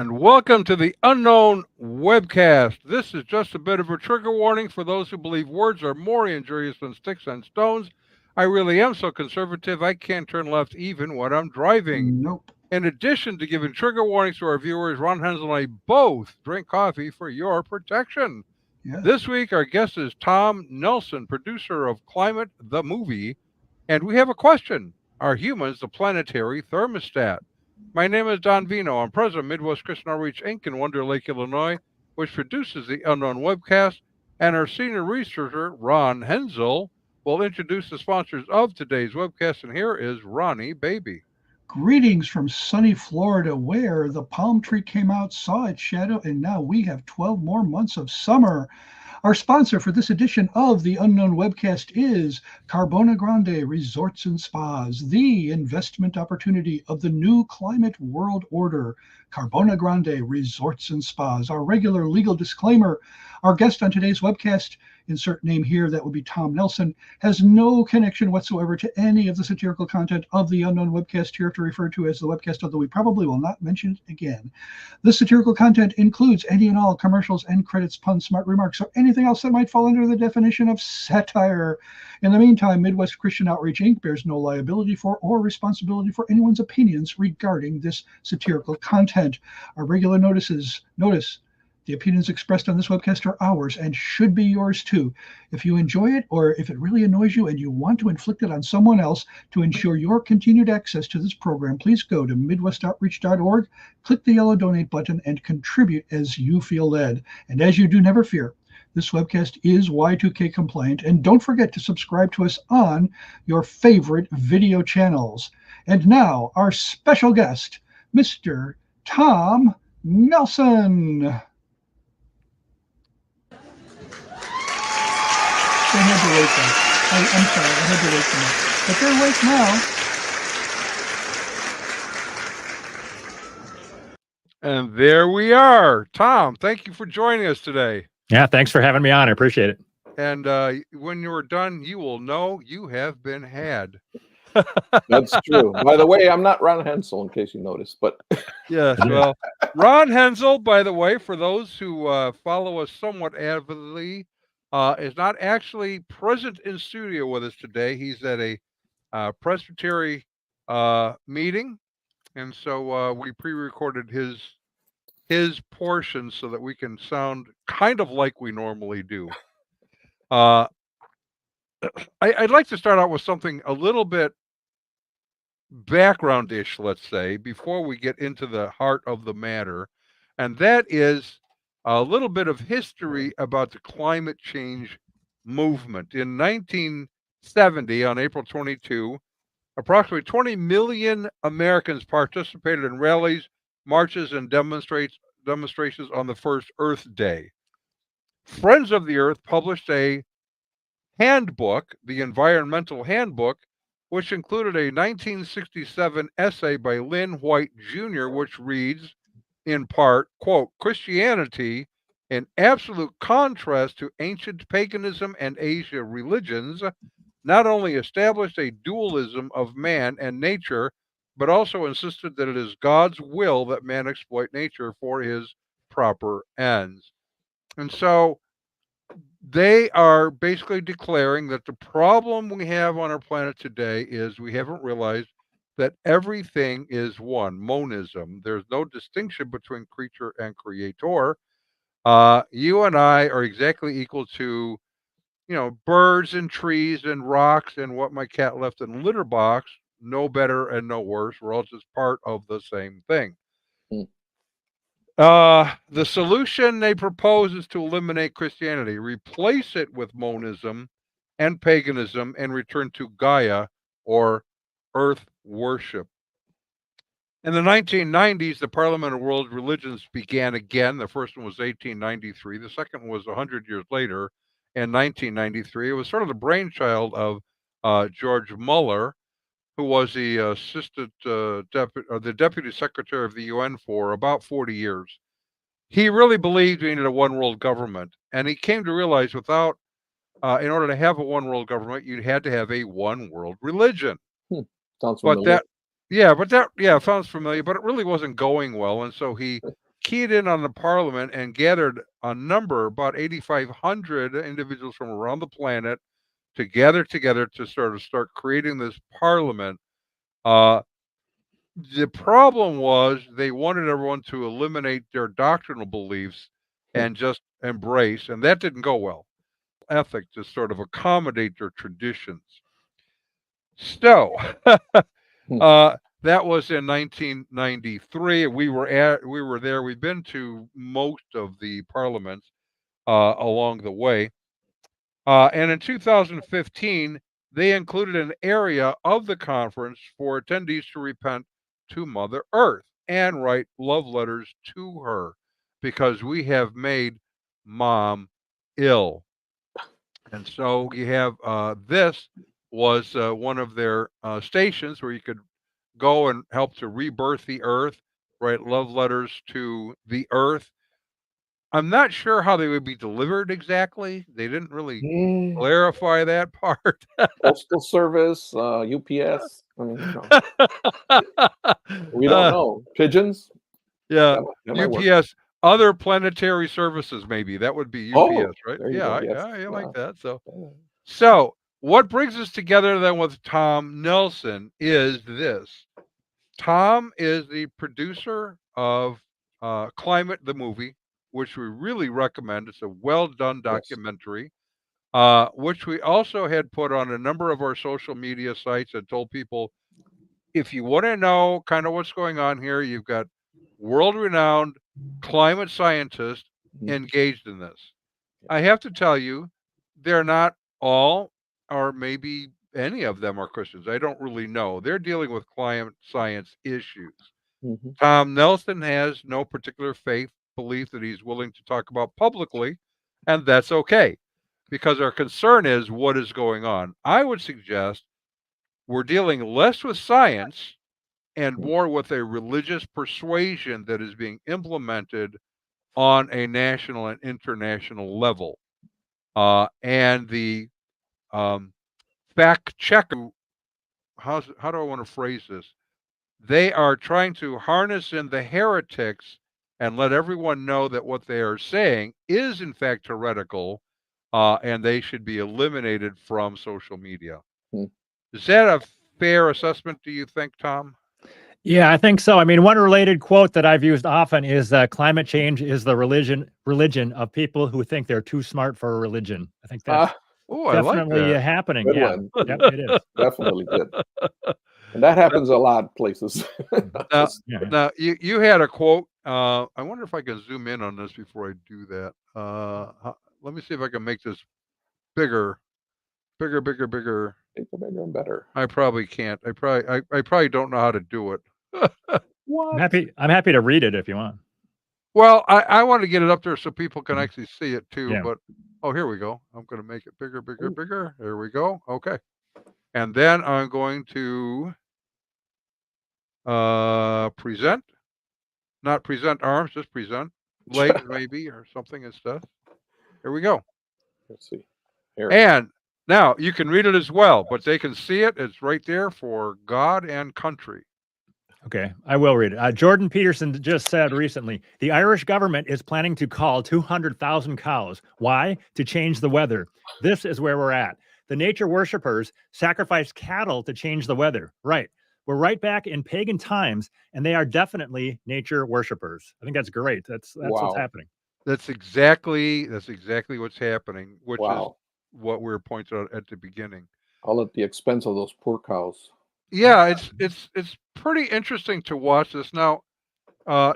and welcome to the Unknown Webcast. This is just a bit of a trigger warning for those who believe words are more injurious than sticks and stones. I really am so conservative I can't turn left even when I'm driving. Nope. In addition to giving trigger warnings to our viewers, Ron Hensel and I both drink coffee for your protection. Yes. This week, our guest is Tom Nelson, producer of Climate the Movie, and we have a question. Are humans the planetary thermostat? My name is Don Vino. I'm president of Midwest Christian Outreach Inc. in Wonder Lake, Illinois, which produces the Unknown Webcast, and our senior researcher, Ron Hensel, will introduce the sponsors of today's webcast, and here is Ronnie Baby. Greetings from sunny Florida, where the palm tree came out, saw its shadow, and now we have 12 more months of summer. Our sponsor for this edition of the Unknown Webcast is Carbona Grande Resorts and Spas, the investment opportunity of the new climate world order. Carbona Grande Resorts and Spas. Our regular legal disclaimer: our guest on today's webcast, insert name here, that would be Tom Nelson, has no connection whatsoever to any of the satirical content of the Unknown Webcast, hereafter referred to as the webcast, although we probably will not mention it again. This satirical content includes any and all commercials and credits, puns, smart remarks, or anything else that might fall under the definition of satire. In the meantime, Midwest Christian Outreach Inc. bears no liability for or responsibility for anyone's opinions regarding this satirical content. Our regular notice: the opinions expressed on this webcast are ours and should be yours too. If you enjoy it, or if it really annoys you and you want to inflict it on someone else to ensure your continued access to this program, please go to MidwestOutreach.org, click the yellow donate button, and contribute as you feel led. And as you do, never fear. This webcast is Y2K compliant, and don't forget to subscribe to us on your favorite video channels. And now, our special guest, Mr. Tom Nelson. They had to wait though. I'm sorry, I had to wait for that. But they're awake And there we are. Tom, thank you for joining us today. Yeah, thanks for having me on. I appreciate it. And when you're done, you will know you have been had. That's true. By the way, I'm not Ron Hensel, in case you noticed, but Yes, well, Ron Hensel, by the way, for those who follow us somewhat avidly, is not actually present in studio with us today. He's at a Presbytery meeting, and so we pre-recorded his portion so that we can sound kind of like we normally do. I'd like to start out with something a little bit background-ish, let's say, before we get into the heart of the matter, and that is a little bit of history about the climate change movement. In 1970, on April 22, approximately 20 million Americans participated in rallies, marches, and demonstrations on the first Earth Day. Friends of the Earth published a handbook, the Environmental Handbook, which included a 1967 essay by Lynn White Jr., which reads, in part, quote, Christianity, in absolute contrast to ancient paganism and Asia religions, not only established a dualism of man and nature, but also insisted that it is God's will that man exploit nature for his proper ends. And so they are basically declaring that the problem we have on our planet today is we haven't realized that everything is one, monism. There's no distinction between creature and creator. You and I are exactly equal to, birds and trees and rocks and what my cat left in a litter box, no better and no worse. We're all just part of the same thing. Hmm. The solution they propose is to eliminate Christianity, replace it with monism and paganism, and return to Gaia, or earth worship. In the 1990s, the Parliament of World Religions began again. The first one was 1893. The second was 100 years later in 1993. It was sort of the brainchild of George Muller, who was the the deputy secretary of the UN for about 40 years. He really believed we needed a one world government, and he came to realize in order to have a one world government, you had to have a one world religion. Sounds But familiar. sounds familiar, but it really wasn't going well, and so he keyed in on the parliament and gathered a number, about 8,500 individuals from around the planet, to gather together to sort of start creating this parliament. The problem was they wanted everyone to eliminate their doctrinal beliefs and just embrace, and that didn't go well. Ethic to sort of accommodate their traditions. So, that was in 1993. We were there. We've been to most of the parliaments along the way. And in 2015, they included an area of the conference for attendees to repent to Mother Earth and write love letters to her because we have made Mom ill. And so you have this was one of their stations where you could go and help to rebirth the earth, write love letters to the earth. I'm not sure how they would be delivered exactly. They didn't really clarify that part. Postal Service, UPS. I mean, we don't know. Pigeons. Yeah, That might work. UPS, other planetary services, maybe that would be UPS, Oh, right? there you Yeah, go. Yes. I like that. So, Yeah. what brings us together then with Tom Nelson is this. Tom is the producer of Climate, the movie, which we really recommend. It's a well done Yes. documentary, which we also had put on a number of our social media sites and told people if you want to know kind of what's going on here, you've got world renowned climate scientists engaged in this. I have to tell you, they're not all, or maybe any of them are Christians. I don't really know. They're dealing with climate science issues. Mhm. Tom Nelson has no particular faith belief that he's willing to talk about publicly, and that's okay because our concern is what is going on. I would suggest we're dealing less with science and more with a religious persuasion that is being implemented on a national and international level. And the fact checker, how do I want to phrase this? They are trying to harness in the heretics and let everyone know that what they are saying is in fact heretical, and they should be eliminated from social media. Hmm. Is that a fair assessment, do you think, Tom? Yeah, I think so. I mean, one related quote that I've used often is climate change is the religion of people who think they're too smart for a religion. I think that's Oh, I like definitely that. happening. Good Yeah. one. Yep, it is. Definitely good. And that happens a lot places. Now, Yeah. now you had a quote. I wonder if I can zoom in on this before I do that. Let me see if I can make this bigger. Bigger. Bigger and better. I probably can't. I probably don't know how to do it. What? I'm happy to read it if you want. Well, I want to get it up there so people can actually see it too. Yeah. But oh, here we go. I'm going to make it bigger. Ooh. Bigger. There we go. Okay. And then I'm going to present. Not present arms, just present legs maybe or something instead. Here we go. Let's see. Here. And now you can read it as well, but they can see it. It's right there for God and country. Okay, I will read it. Jordan Peterson just said recently, the Irish government is planning to call 200,000 cows. Why? To change the weather. This is where we're at. The nature worshippers sacrifice cattle to change the weather. Right. We're right back in pagan times, and they are definitely nature worshippers. I think that's great. That's what's happening. That's exactly what's happening, which is what we were pointing out at the beginning. All at the expense of those poor cows. Yeah, it's pretty interesting to watch this. Now,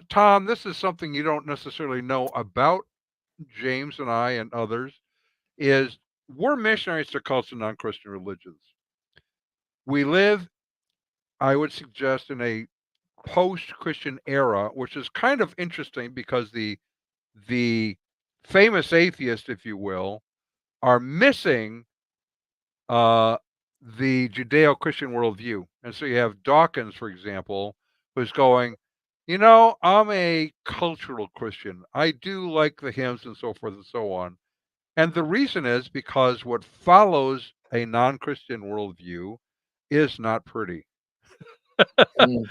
Tom, this is something you don't necessarily know about James and I and others, is we're missionaries to cults and non-Christian religions. We live, I would suggest, in a post-Christian era, which is kind of interesting because the famous atheists, if you will, are missing the Judeo-Christian worldview. And so you have Dawkins, for example, who's going, I'm a cultural Christian. I do like the hymns and so forth and so on. And the reason is because what follows a non-Christian worldview is not pretty. Mm.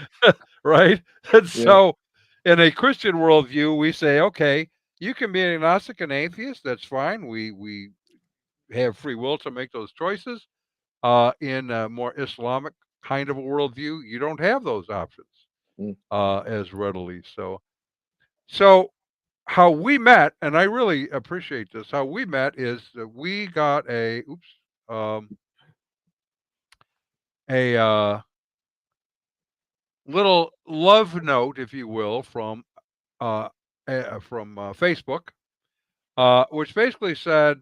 Right? And so in a Christian worldview, we say, okay, you can be an agnostic and atheist. That's fine. We have free will to make those choices. In a more Islamic kind of a worldview, you don't have those options Mm. as readily. So how we met, and I really appreciate this. How we met is that we got um, a little love note, if you will, uh, from Facebook, which basically said,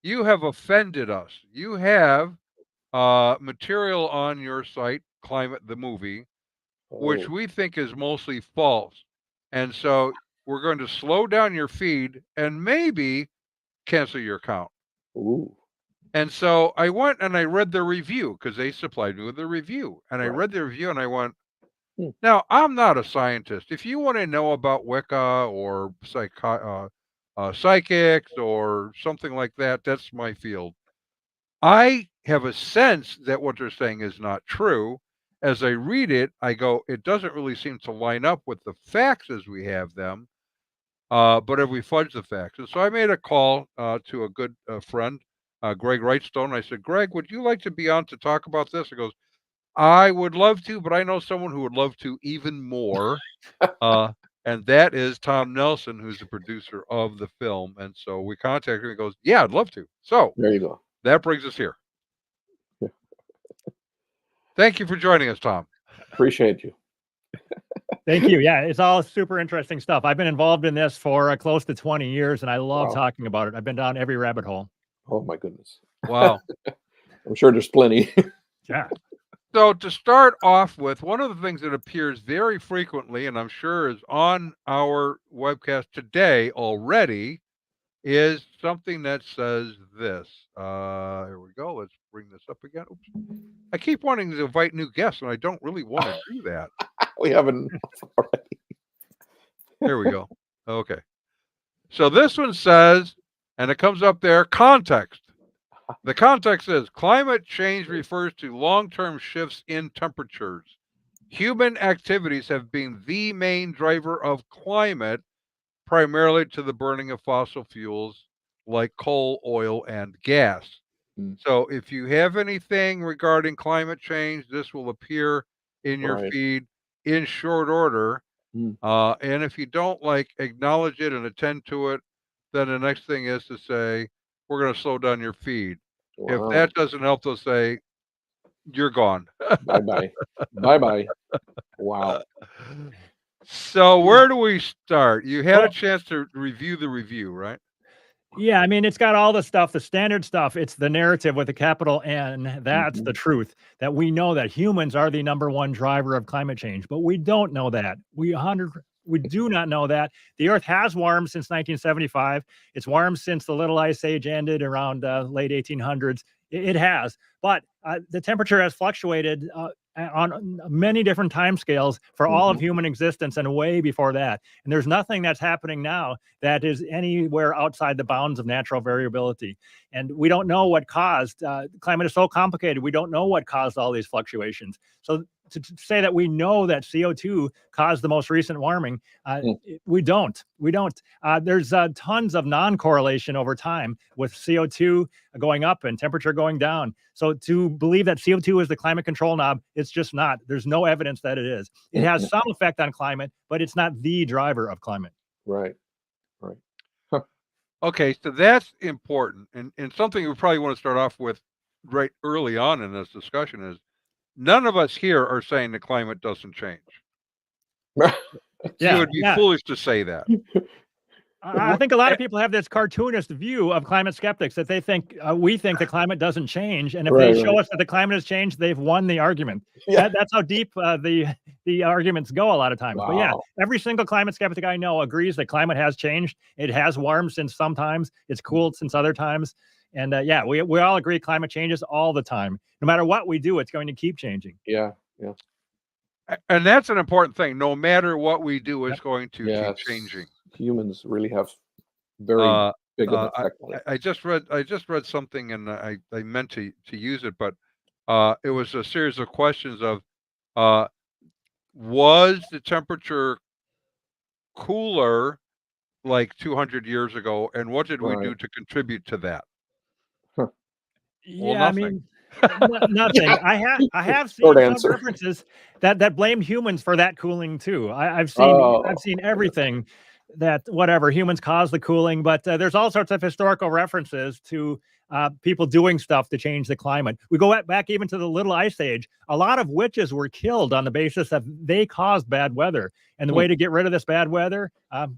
"You have offended us. You have material on your site, Climate the Movie, which Oh, we think is mostly false. And so we're going to slow down your feed and maybe cancel your account." ooh, And so I went and I read the review because they supplied me with the review. And I right. read the review and I went, Hmm. now I'm not a scientist. If you want to know about Wicca or psychics or something like that, that's my field. I have a sense that what they're saying is not true. As I read it, I go, it doesn't really seem to line up with the facts as we have them. But if we fudge the facts, and so I made a call to a good friend, Greg Wrightstone. I said, Greg, would you like to be on to talk about this? He goes, I would love to, but I know someone who would love to even more. And that is Tom Nelson, who's the producer of the film. And so we contacted him. He goes, yeah, I'd love to. So There you go. that brings us here. Thank you for joining us, Tom. Appreciate you. Thank you. Yeah, it's all super interesting stuff. I've been involved in this for close to 20 years, and I love Wow. talking about it. I've been down every rabbit hole. Oh my goodness. Wow. I'm sure there's plenty. Yeah. So to start off with, one of the things that appears very frequently, and I'm sure is on our webcast today already, is something that says this. Here we go. Let's bring this up again. Oops. I keep wanting to invite new guests, and I don't really want to do that. We haven't. Here we go. Okay. So this one says, and it comes up there, context. The context is climate change refers to long-term shifts in temperatures. Human activities have been the main driver of climate, primarily to the burning of fossil fuels like coal, oil, and gas. Mm. So if you have anything regarding climate change, this will appear in your Right. feed in short order. Mm. And if you don't like acknowledge it and attend to it, then the next thing is to say, we're going to slow down your feed. If Wow. that doesn't help, they'll say, you're gone. Bye bye. Bye bye. Wow. So where do we start? You had a Well- chance to review the review, right? Yeah, I mean, it's got all the stuff, the standard stuff. It's the narrative with a capital N. That's Mhm. the truth, that we know that humans are the number one driver of climate change, but we don't know that. We do not know that. The Earth has warmed since 1975. It's warmed since the Little Ice Age ended around late 1800s. It has, but the temperature has fluctuated on many different timescales for all of Mhm. human existence and way before that. And there's nothing that's happening now that is anywhere outside the bounds of natural variability. And we don't know what caused, climate is so complicated, we don't know what caused all these fluctuations. So to say that we know that CO2 caused the most recent warming, we don't. There's tons of non-correlation over time with CO2 going up and temperature going down. So to believe that CO2 is the climate control knob, it's just not. There's no evidence that it is. It has some effect on climate, but it's not the driver of climate. Right. Right. Okay, so that's important. And something we probably want to start off with right early on in this discussion is none of us here are saying the climate doesn't change. It Yeah, would be yeah. foolish to say that. I think a lot of people have this cartoonist view of climate skeptics that they think we think the climate doesn't change, and if Right, they show right. us that the climate has changed, they've won the argument. Yeah. That's how deep the arguments go a lot of times. But yeah, Wow. every single climate skeptic I know agrees that climate has changed. It has warmed since sometimes, it's cooled since other times, and yeah, we all agree climate changes all the time. No matter what we do, it's going to keep changing. Yeah. Yeah. And that's an important thing. No matter what we do, it's going to Yes. keep changing. Humans really have very Uh, big of an I, effect on it. I just read something, and I meant to use it, but it was a series of questions of was the temperature cooler like 200 years ago, and what did we Right. do to contribute to that? Well, Yeah, I nothing. mean, nothing. I have Short seen some answer. references that blame humans for that cooling too. I've Oh, seen everything that whatever humans caused the cooling, but there's all sorts of historical references to people doing stuff to change the climate. We go back even to the Little Ice Age. A lot of witches were killed on the basis that they caused bad weather, and the Hmm. way to get rid of this bad weather,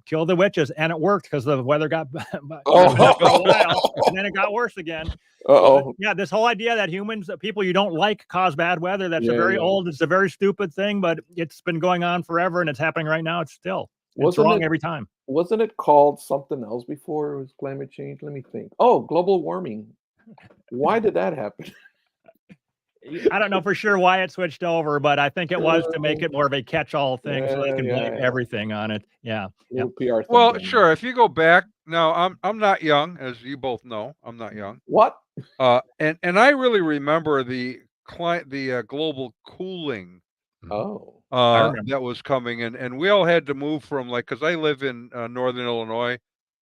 kill the witches, and it worked because the weather got Oh. bad for a while, and then it got worse again. Uh-oh. Yeah, this whole idea that humans, people you don't like, cause bad weather, that's a Yeah, very yeah. old, it's a very stupid thing, but it's been going on forever and it's happening right now. It's Wasn't wrong it every time. wasn't it called something else before it was climate change? Let me think. Oh, global warming. Why did that happen? I don't know for sure why it switched over, but I think it was to make Uh, it more of a catch-all thing so they yeah, can blame yeah. everything on it. Yeah. Yep. Little PR thing Well, going on. sure. If you go back now, I'm not young, as you both know. I'm not young. What? And I really remember the global cooling Oh. I remember. that was coming, and we all had to move from, like, because I live in northern Illinois,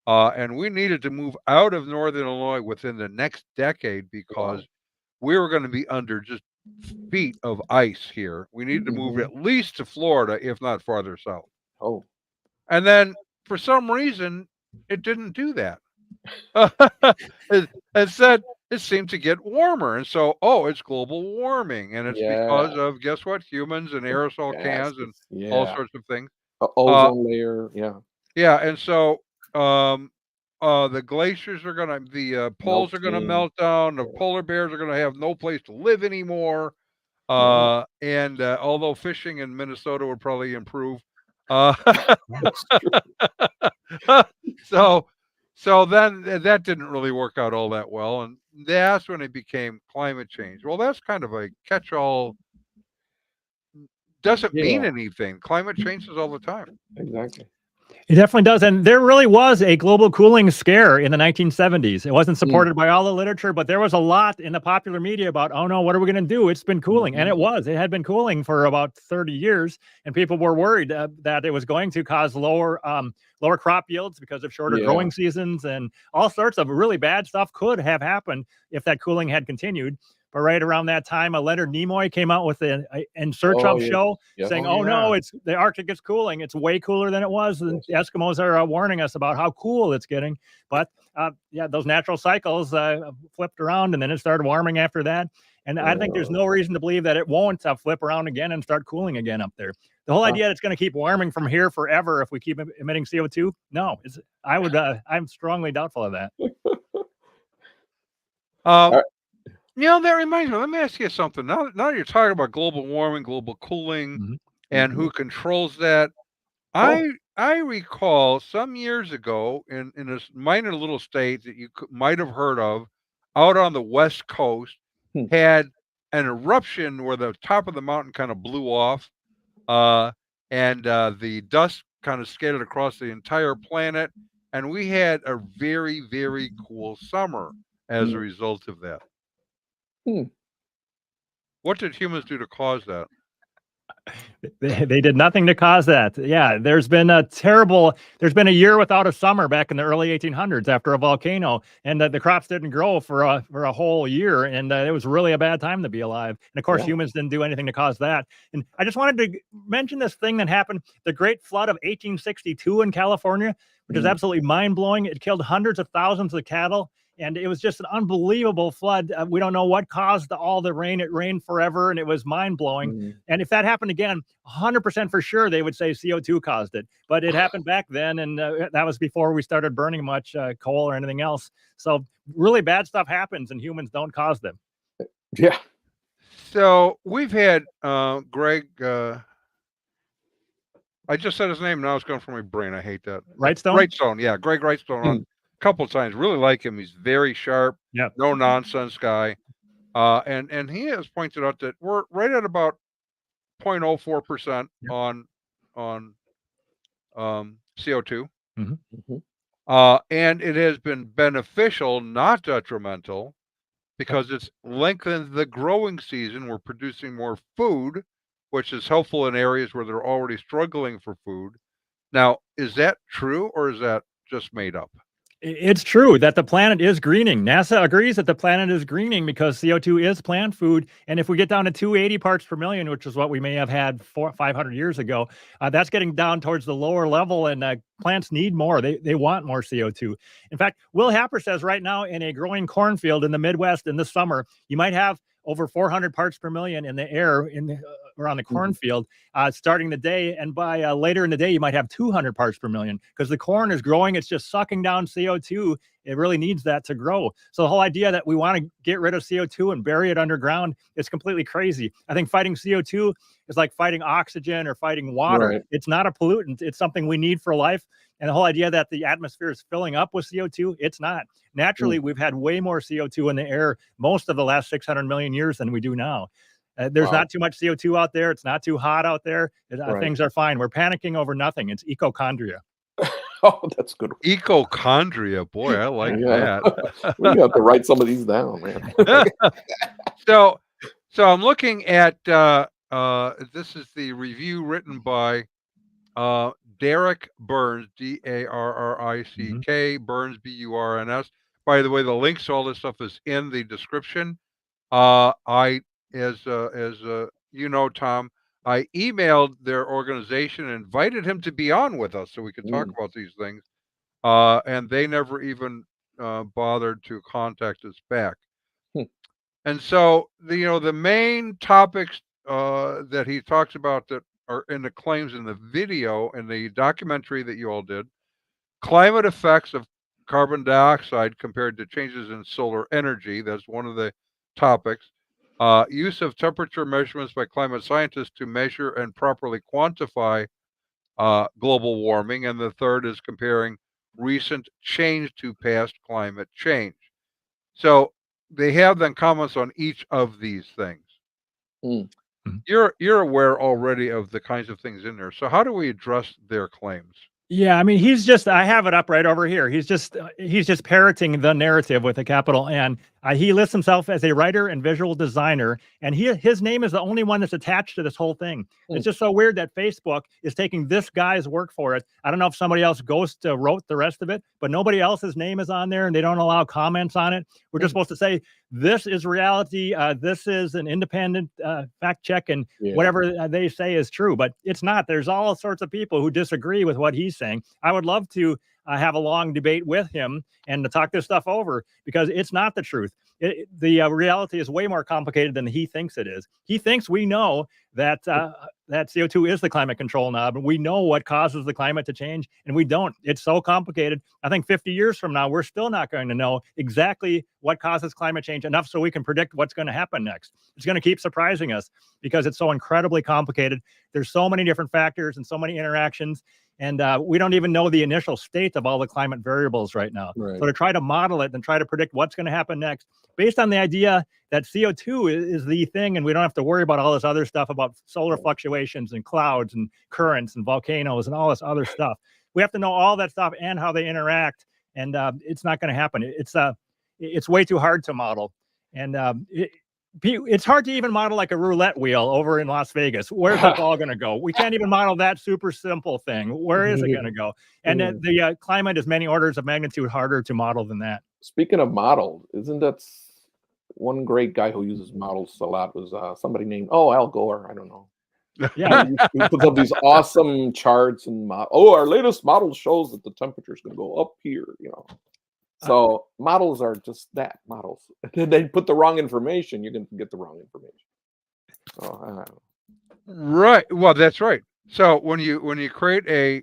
and we needed to move out of northern Illinois within the next decade because Wow. we were going to be under just feet of ice here. We needed to move Mhm. at least to Florida, if not farther south. Oh. And then for some reason, it didn't do that. Instead, it seemed to get warmer. And so, oh, it's global warming. And it's Yeah. because of, guess what? Humans and aerosol cans and Gases. all Yeah. sorts of things. Uh, Ozone layer. Yeah. yeah. And so, um, the glaciers are the poles are gonna Melting. melt down. The Yeah. polar bears are gonna have no place to live anymore. Yeah. And although fishing in Minnesota would probably improve, uh, That's true. so so then that didn't really work out all that well, and that's when it became climate change. Well, that's kind of a catch-all. Doesn't mean Yeah. anything. Climate changes all the time. Exactly. It definitely does. And there really was a global cooling scare in the 1970s. It wasn't Mm. supported by all the literature, but there was a lot in the popular media about, oh no, what are we going to do? It's been cooling. And it had been cooling for about 30 years. And people were worried that it was going to cause lower crop yields because of shorter Yeah. growing seasons, and all sorts of really bad stuff could have happened if that cooling had continued. But right around that time, Leonard Nimoy came out with an In Search Oh, Of yes. show Yes. saying, Oh, "Oh no, yeah. it's the Arctic is cooling. It's way cooler than it was, and Yes. the Eskimos are warning us about how cool it's getting." But yeah, those natural cycles flipped around, and then it started warming after that. And I think there's no reason to believe that it won't flip around again and start cooling again up there. The whole idea that it's going to keep warming from here forever if we keep emitting CO2, no, I'm strongly doubtful of that. Um, that reminds me. Let me ask you something. Now you're talking about global warming, global cooling, Mhm. and who controls that. Oh. I recall some years ago in a minor little state that you might have heard of, out on the West Coast, Hmm. had an eruption where the top of the mountain kind of blew off, uh, and the dust kind of scattered across the entire planet, and we had a very, very cool summer as a Mm. result of that. Hmm. What did humans do to cause that? They did nothing to cause that. Yeah, there's been a year without a summer back in the early 1800s after a volcano, and the crops didn't grow for a whole year, and it was really a bad time to be alive. And of course, Yeah. humans didn't do anything to cause that. And I just wanted to mention this thing that happened, the Great Flood of 1862 in California, which is Mm. absolutely mind-blowing. It killed hundreds of thousands of cattle, and it was just an unbelievable flood. We don't know what caused all the rain. It rained forever, and it was mind-blowing. Mm. And if that happened again, 100% for sure, they would say CO2 caused it. But it happened back then, and that was before we started burning much coal or anything else. So really bad stuff happens, and humans don't cause them. Yeah. So we've had Greg. I just said his name. Now it's going from my brain. I hate that. Wrightstone? Wrightstone. Yeah, Greg Wrightstone on Mm. a couple of times. Really like him. He's very sharp. Yep. No nonsense guy. And he has pointed out that we're right at about 0.04% Yep. on CO2. Mhm. Mhm. And it has been beneficial, not detrimental, because it's lengthened the growing season. We're producing more food, which is helpful in areas where they're already struggling for food. Now, is that true or is that just made up? It's true that the planet is greening. NASA agrees that the planet is greening because CO2 is plant food. And if we get down to 280 parts per million, which is what we may have had 500 years ago, that's getting down towards the lower level. And plants need more. They want more CO2. In fact, Will Happer says right now in a growing cornfield in the Midwest in the summer, you might have over 400 parts per million in the air around the cornfield starting the day. And by later in the day, you might have 200 parts per million because the corn is growing. It's just sucking down CO2. It really needs that to grow. So the whole idea that we want to get rid of CO2 and bury it underground is completely crazy. I think fighting CO2 is like fighting oxygen or fighting water. Right. It's not a pollutant. It's something we need for life. And the whole idea that the atmosphere is filling up with CO2, it's not. Naturally, we've had way more CO2 in the air most of the last 600 million years than we do now. There's not too much CO2 out there. It's not too hot out there. Things are fine. We're panicking over nothing. It's ecochondria. Oh, that's good. Ecochondria, boy, I like that. We have to write some of these down, man. So I'm looking at this is the review written by Derek Burns, Darrick, Burns, Burns. By the way, the links to all this stuff is in the description. I, as you know, Tom, I emailed their organization and invited him to be on with us so we could talk about these things. And they never even bothered to contact us back. And so the main topics that he talks about that are in the claims in the video and the documentary that you all did, climate effects of carbon dioxide compared to changes in solar energy. That's one of the topics. Use of temperature measurements by climate scientists to measure and properly quantify global warming. And the third is comparing recent change to past climate change. So they have then comments on each of these things. You're aware already of the kinds of things in there. So how do we address their claims? Yeah, I mean, I have it up right over here. He's just parroting the narrative with a capital N. He lists himself as a writer and visual designer, and his name is the only one that's attached to this whole thing. It's just so weird that Facebook is taking this guy's work for it. I don't know if somebody else wrote the rest of it, but nobody else's name is on there, and they don't allow comments on it. We're just supposed to say, this is reality. This is an independent fact check, and whatever they say is true, but it's not. There's all sorts of people who disagree with what he's saying. I would love to have a long debate with him and to talk this stuff over because it's not the truth. The reality is way more complicated than he thinks it is. He thinks we know that that CO2 is the climate control knob, and we know what causes the climate to change, and we don't. It's so complicated. I think 50 years from now, we're still not going to know exactly what causes climate change enough so we can predict what's going to happen next. It's going to keep surprising us because it's so incredibly complicated. There's so many different factors and so many interactions. And we don't even know the initial state of all the climate variables right now. So to try to model it and try to predict what's going to happen next, based on the idea that CO2 is the thing, and we don't have to worry about all this other stuff about solar fluctuations and clouds and currents and volcanoes and all this other stuff. We have to know all that stuff and how they interact, and it's not going to happen. It's way too hard to model, and it's hard to even model like a roulette wheel over in Las Vegas. Where's the ball going to go? We can't even model that super simple thing. Where is it going to go? And the climate is many orders of magnitude harder to model than that. Speaking of model, isn't that one great guy who uses models a lot was somebody named Al Gore? I don't know. Yeah, he puts up these awesome charts and our latest model shows that the temperature is going to go up here. So models are just that, models. If they put the wrong information, you're going to get the wrong information. So, right. Well, that's right. So when you create a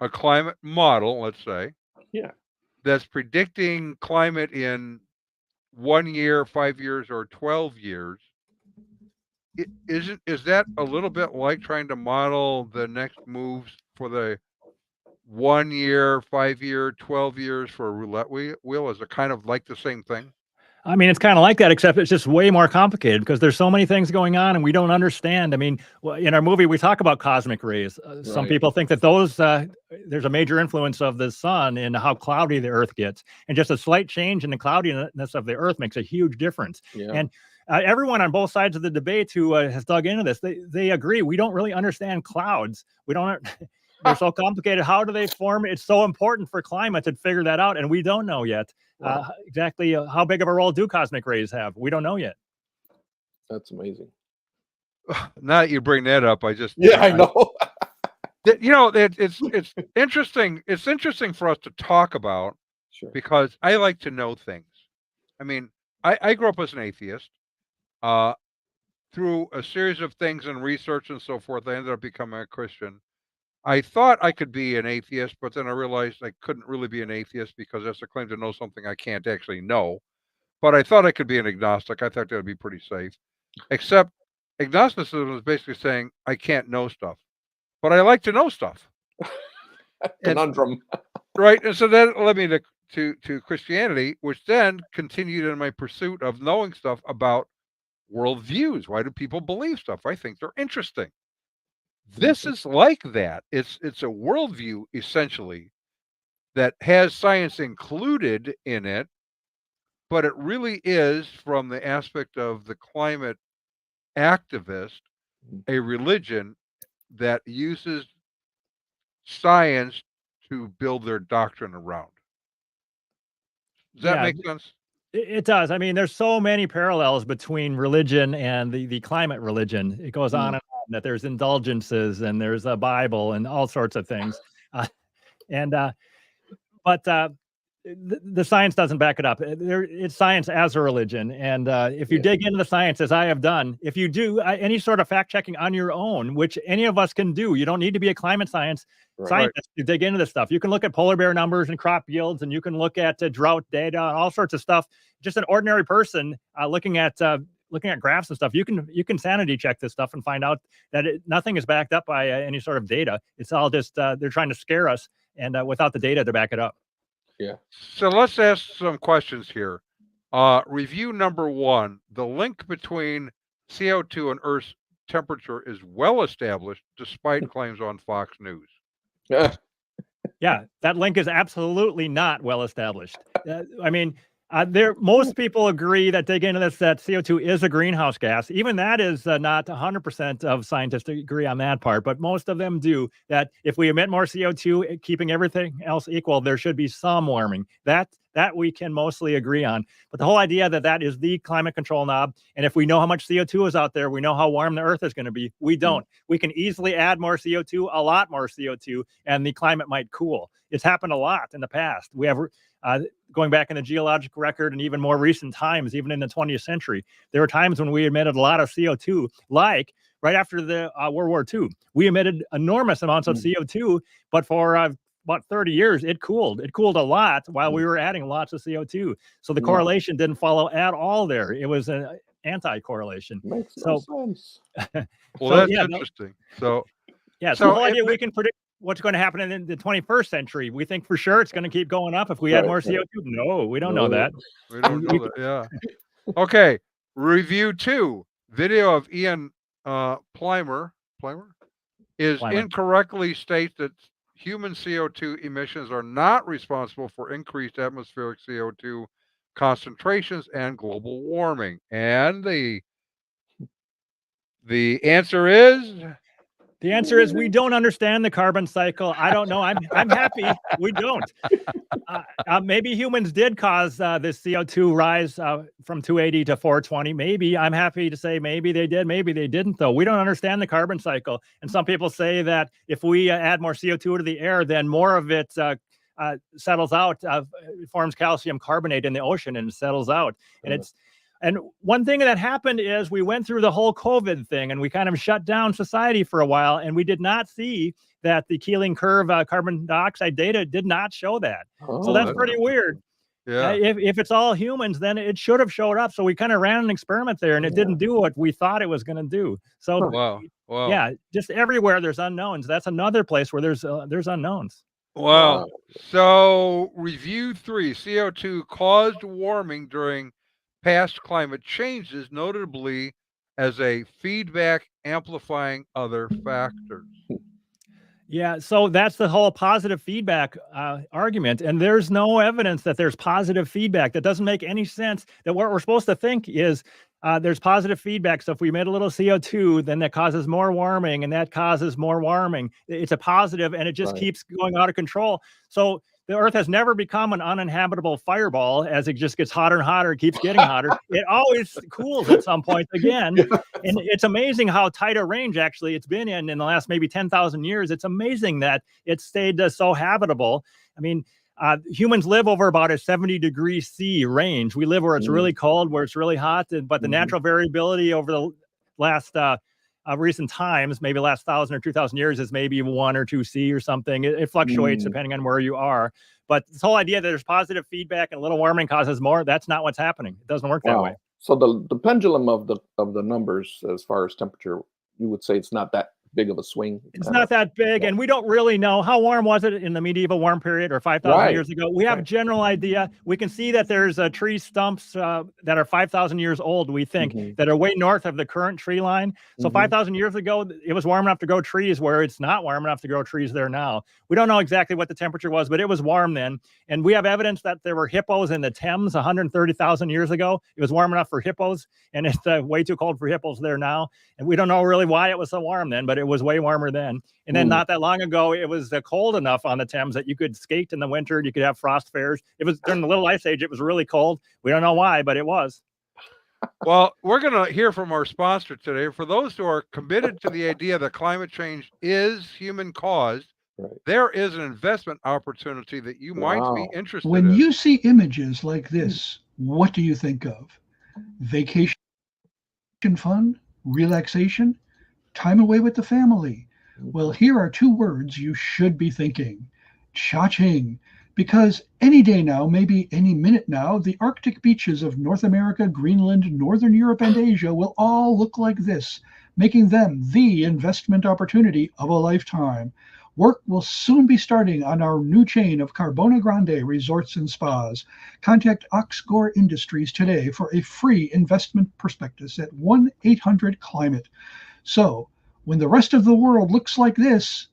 climate model, let's say, that's predicting climate in 1 year, 5 years, or 12 years, is that a little bit like trying to model the next moves for the 1 year, 5 year, 12 years for a roulette wheel? Is it kind of like the same thing? I mean, it's kind of like that, except it's just way more complicated because there's so many things going on and we don't understand. I mean, in our movie, we talk about cosmic rays. Some people think that there's a major influence of the sun in how cloudy the earth gets. And just a slight change in the cloudiness of the earth makes a huge difference. And everyone on both sides of the debate who has dug into this, they agree. We don't really understand clouds. We don't. They're so complicated. How do they form? It's so important for climate to figure that out, and we don't know yet exactly how big of a role do cosmic rays have. We don't know yet. That's amazing. Now that you bring that up, I just I know. it's interesting. It's interesting for us to talk about Sure. because I like to know things. I mean, I grew up as an atheist. Through a series of things and research and so forth, I ended up becoming a Christian. I thought I could be an atheist, but then I realized I couldn't really be an atheist because that's a claim to know something I can't actually know. But I thought I could be an agnostic. I thought that would be pretty safe. Except agnosticism is basically saying I can't know stuff, but I like to know stuff. Conundrum. Right. And so that led me to Christianity, which then continued in my pursuit of knowing stuff about worldviews. Why do people believe stuff? I think they're interesting. This is like that. It's a worldview essentially that has science included in it, but it really is from the aspect of the climate activist, a religion that uses science to build their doctrine around. Does that make sense? It does. I mean, there's so many parallels between religion and the climate religion. It goes on and on, that there's indulgences and there's a Bible and all sorts of things. But the science doesn't back it up. It's science as a religion. And if you dig into the science, as I have done, if you do any sort of fact checking on your own, which any of us can do, you don't need to be a climate scientist to dig into this stuff. You can look at polar bear numbers and crop yields, and you can look at drought data and all sorts of stuff. Just an ordinary person looking at graphs and stuff, you can sanity check this stuff and find out that nothing is backed up by any sort of data. It's all just they're trying to scare us, and without the data to back it up. Yeah. So let's ask some questions here. Review number 1: the link between CO2 and Earth's temperature is well established, despite claims on Fox News. Yeah, that link is absolutely not well established. I mean, most people agree that dig into this, that CO2 is a greenhouse gas. Even that is not 100% of scientists agree on that part, but most of them do. That if we emit more CO2, keeping everything else equal, there should be some warming. That we can mostly agree on. But the whole idea that is the climate control knob, and if we know how much CO2 is out there, we know how warm the Earth is going to be. We don't. We can easily add more CO2, a lot more CO2, and the climate might cool. It's happened a lot in the past. We have going back in the geologic record and even more recent times, even in the 20th century, there were times when we emitted a lot of CO2, like right after the World War II. We emitted enormous amounts of CO2, but for about 30 years, it cooled. It cooled a lot while we were adding lots of CO2. So the correlation didn't follow at all there. It was an anti-correlation. Makes no sense. Well, that's interesting. So the whole idea we can predict what's going to happen in the 21st century. We think for sure it's going to keep going up if we add more CO2. No, we don't know that. We don't know that. Yeah. Okay. Review 2: video of Ian Plimer incorrectly states that human CO2 emissions are not responsible for increased atmospheric CO2 concentrations and global warming. And the answer is? The answer is we don't understand the carbon cycle. I don't know. I'm happy we don't. Maybe humans did cause this CO2 rise from 280 to 420. Maybe. I'm happy to say maybe they did. Maybe they didn't, though. We don't understand the carbon cycle. And some people say that if we add more CO2 to the air, then more of it settles out, forms calcium carbonate in the ocean and settles out. And one thing that happened is we went through the whole COVID thing and we kind of shut down society for a while, and we did not see that the Keeling curve carbon dioxide data did not show that. So that's pretty weird. Yeah. If it's all humans, then it should have showed up. So we kind of ran an experiment there, and it didn't do what we thought it was going to do. So wow. Yeah, just everywhere there's unknowns. That's another place where there's unknowns. Wow. So review 3: CO2 caused warming during past climate changes, notably as a feedback amplifying other factors. Yeah, so that's the whole positive feedback argument, and there's no evidence that there's positive feedback. That doesn't make any sense. That what we're supposed to think is there's positive feedback. So if we emit a little CO2, then that causes more warming, and that causes more warming. It's a positive, and it just Right. keeps going out of control. So the Earth has never become an uninhabitable fireball as it just gets hotter and hotter, it keeps getting hotter. It always cools at some point again. Yeah. And it's amazing how tight a range actually it's been in the last maybe 10,000 years. It's amazing that it stayed so habitable. I mean, humans live over about a 70 C range. We live where it's really cold, where it's really hot, but the natural variability over the last recent times, maybe last 1,000 or 2,000 years, is maybe 1 or 2 C or something. It fluctuates depending on where you are. But this whole idea that there's positive feedback and a little warming causes more, that's not what's happening. It doesn't work that way. So the pendulum of the numbers as far as temperature, you would say it's not that big of a swing. It's not that big, and we don't really know how warm was it in the medieval warm period or 5,000 years ago. We have a general idea. We can see that there's tree stumps that are 5,000 years old, we think, that are way north of the current tree line. So 5,000 years ago, it was warm enough to grow trees where it's not warm enough to grow trees there now. We don't know exactly what the temperature was, but it was warm then. And we have evidence that there were hippos in the Thames 130,000 years ago. It was warm enough for hippos, and it's way too cold for hippos there now. And we don't know really why it was so warm then, but it was way warmer then. And then not that long ago, it was cold enough on the Thames that you could skate in the winter. You could have frost fairs. It was during the Little Ice Age. It was really cold. We don't know why, but it was. Well, we're going to hear from our sponsor today. For those who are committed to the idea that climate change is human caused, there is an investment opportunity that you might be interested When in. you see images like this, what do you think of? Vacation fun? Relaxation? Time away with the family? Well, here are 2 words you should be thinking. Cha-ching. Because any day now, maybe any minute now, the Arctic beaches of North America, Greenland, Northern Europe, and Asia will all look like this, making them the investment opportunity of a lifetime. Work will soon be starting on our new chain of Carbona Grande resorts and spas. Contact Oxgore Industries today for a free investment prospectus at 1-800-CLIMATE. So, when the rest of the world looks like this,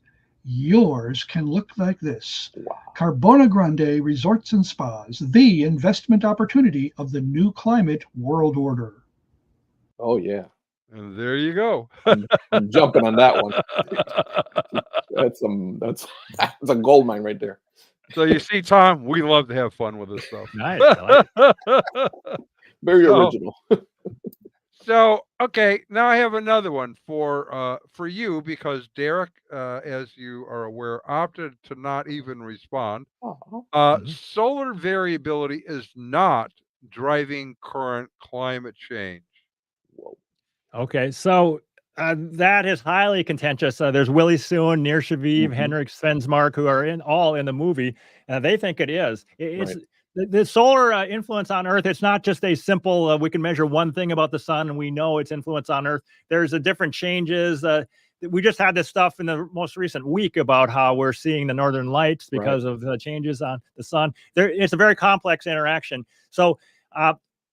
yours can look like this. Carbona Grande Resorts and Spas, the investment opportunity of the new climate world order. Oh, yeah. And there you go. I'm jumping on that one. That's a gold mine right there. So you see, Tom, we love to have fun with this stuff. Nice. I like it. Very original. So, okay, now I have another one for you because Derek, as you are aware, opted to not even respond. Solar variability is not driving current climate change. Okay, so that is highly contentious. There's Willie Soon, Nir Shaviv, Henrik Svensmark, who are all in the movie. They think it is. It's the solar influence on Earth. It's not just a simple, we can measure one thing about the sun and we know its influence on Earth. There's different changes. We just had this stuff in the most recent week about how we're seeing the northern lights because of the changes on the sun. It's a very complex interaction. So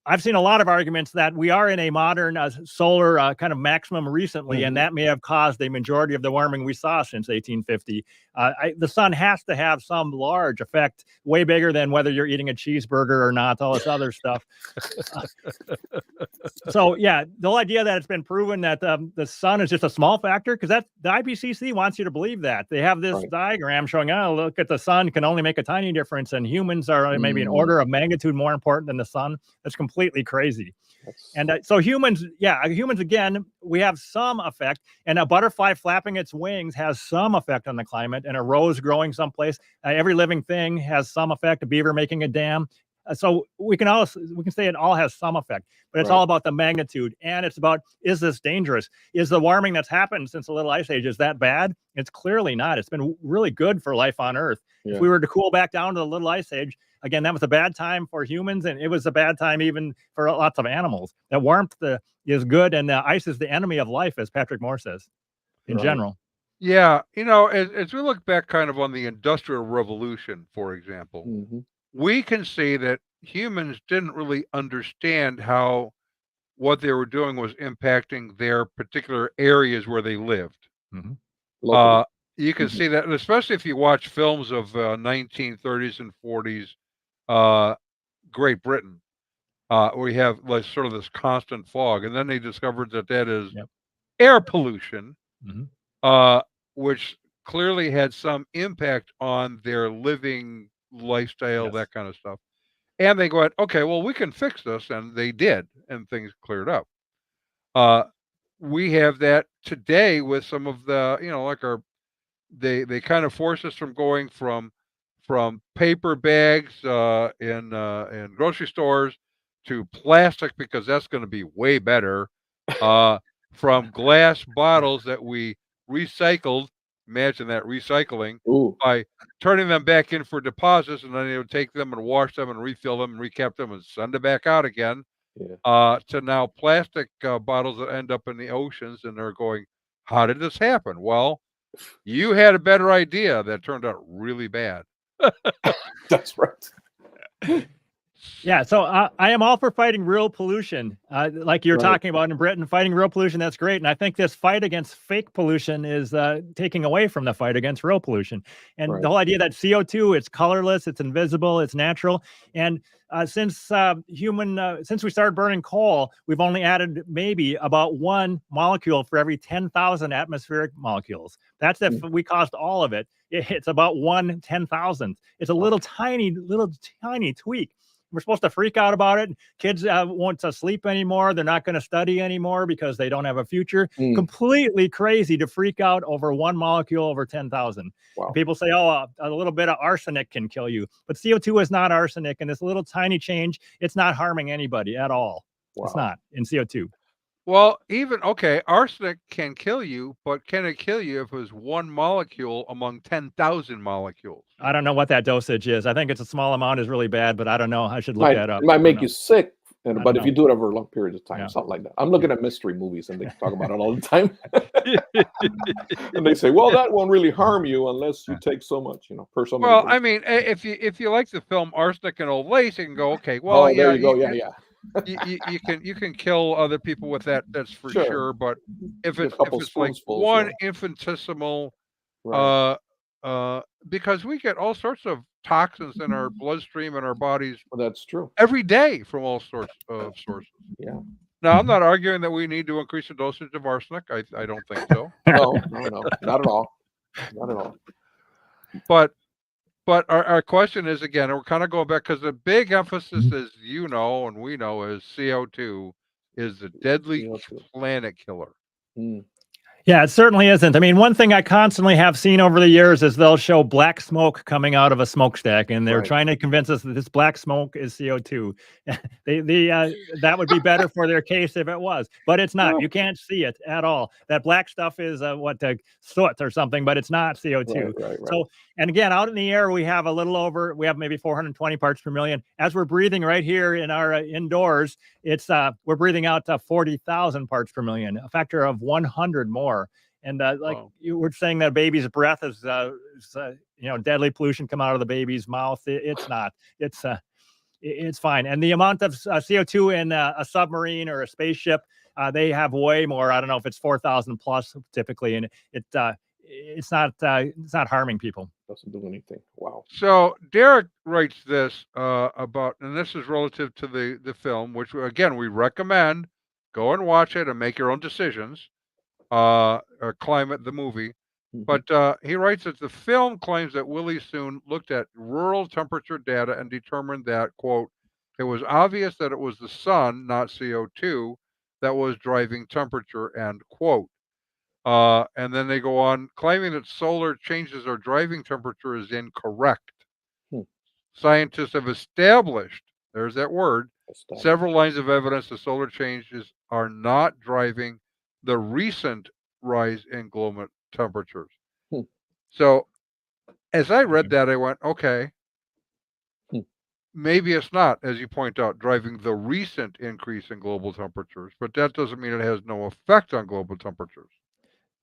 I've seen a lot of arguments that we are in a modern solar kind of maximum recently, and that may have caused a majority of the warming we saw since 1850. The sun has to have some large effect, way bigger than whether you're eating a cheeseburger or not, all this other stuff. So, yeah, the whole idea that it's been proven that the sun is just a small factor, because the IPCC wants you to believe that. They have this diagram showing, oh, look at the sun can only make a tiny difference, and humans are maybe an order of magnitude more important than the sun. That's completely crazy. And so humans again, we have some effect, and a butterfly flapping its wings has some effect on the climate, and a rose growing someplace. Every living thing has some effect. A beaver making a dam. So we can say it all has some effect, but it's all about the magnitude, and it's about, is this dangerous? Is the warming that's happened since the Little Ice Age, is that bad? It's clearly not. It's been really good for life on Earth. If we were to cool back down to the Little Ice Age, again, that was a bad time for humans, and it was a bad time even for lots of animals. That warmth is good, and the ice is the enemy of life, as Patrick Moore says, in general. Yeah, as we look back kind of on the Industrial Revolution, for example, we can see that humans didn't really understand how what they were doing was impacting their particular areas where they lived. You can see that, and especially if you watch films of 1930s and 40s Great Britain. We have like sort of this constant fog, and then they discovered that that is Yep. air pollution, Mhm. which clearly had some impact on their living lifestyle, Yes. that kind of stuff. And they go, okay, well, we can fix this, and they did, and things cleared up. Uh, we have that today with some of the, like they kind of force us from going from paper bags in grocery stores to plastic because that's going to be way better. Uh, from glass bottles that we recycled. Imagine that recycling Ooh, by turning them back in for deposits, and then they would take them and wash them and refill them and recap them and send it back out again. yeah. To now plastic bottles that end up in the oceans, and they're going, how did this happen? Well, you had a better idea that turned out really bad. That's right. Yeah, so I am all for fighting real pollution, like you're Right. talking about in Britain. Fighting real pollution, that's great, and I think this fight against fake pollution is taking away from the fight against real pollution. And Right. the whole idea that CO2, it's colorless, it's invisible, it's natural. And since we started burning coal, we've only added maybe about 1 molecule for every 10,000 atmospheric molecules. That's if we cost all of it. It's about 1/10,000th. It's a little tiny tweak. We're supposed to freak out about it. Kids won't sleep anymore. They're not going to study anymore because they don't have a future. Mm. Completely crazy to freak out over 1 molecule over 10,000. Wow. People say, oh, a little bit of arsenic can kill you. But CO2 is not arsenic. And this little tiny change, it's not harming anybody at all. Wow. It's not in CO2. Well, arsenic can kill you, but can it kill you if it was 1 molecule among 10,000 molecules? I don't know what that dosage is. I think it's a small amount is really bad, but I don't know. I should look that up. It might I don't make know. you sick, I but don't if you know. do it over a long period of time, Yeah. something like that. I'm looking at mystery movies and they talk about it all the time. And they say, well, that won't really harm you unless you take so much, per so many Well, days. I mean, if you like the film Arsenic and Old Lace, you can go, okay, well, Oh, there yeah, you go. Yeah. you can kill other people with that. That's for Sure. sure. But if A it's couple like spoonfuls, one yeah. infinitesimal, Right. because we get all sorts of toxins in our bloodstream and our bodies Well, that's true. every day from all sorts of sources. Yeah. Now, I'm not arguing that we need to increase the dosage of arsenic. I don't think so. No, not at all. Not at all. But our question is, again, we're kind of going back because the big emphasis is, and we know, is CO2 is the deadly CO2. planet killer. Mm. Yeah, it certainly isn't. I mean, one thing I constantly have seen over the years is they'll show black smoke coming out of a smokestack, and they're Right. trying to convince us that this black smoke is CO2. That would be better for their case if it was, but it's not. You can't see it at all. That black stuff is soot or something, but it's not CO2. Right. So, and again, out in the air, we have maybe 420 parts per million. As we're breathing right here in our indoors, we're breathing out 40,000 parts per million, a factor of 100 more. And Wow. you were saying that a baby's breath is deadly pollution come out of the baby's mouth. It's not. It's fine. And the amount of CO2 in a submarine or a spaceship, they have way more. I don't know if it's 4,000 plus typically, and it's not harming people. Doesn't do anything. Wow. So Derek writes this about, and this is relative to the film, which again we recommend. Go and watch it and make your own decisions. Climate, the movie. Mhm. But he writes that the film claims that Willie Soon looked at rural temperature data and determined that, quote, it was obvious that it was the sun, not CO2, that was driving temperature, end quote. And then they go on claiming that solar changes our driving temperature is incorrect. Hmm. Scientists have established, there's that word, Established. several lines of evidence that solar changes are not driving the recent rise in global temperatures. Hmm. So as I read that, I went, okay, maybe it's not, as you point out, driving the recent increase in global temperatures, but that doesn't mean it has no effect on global temperatures.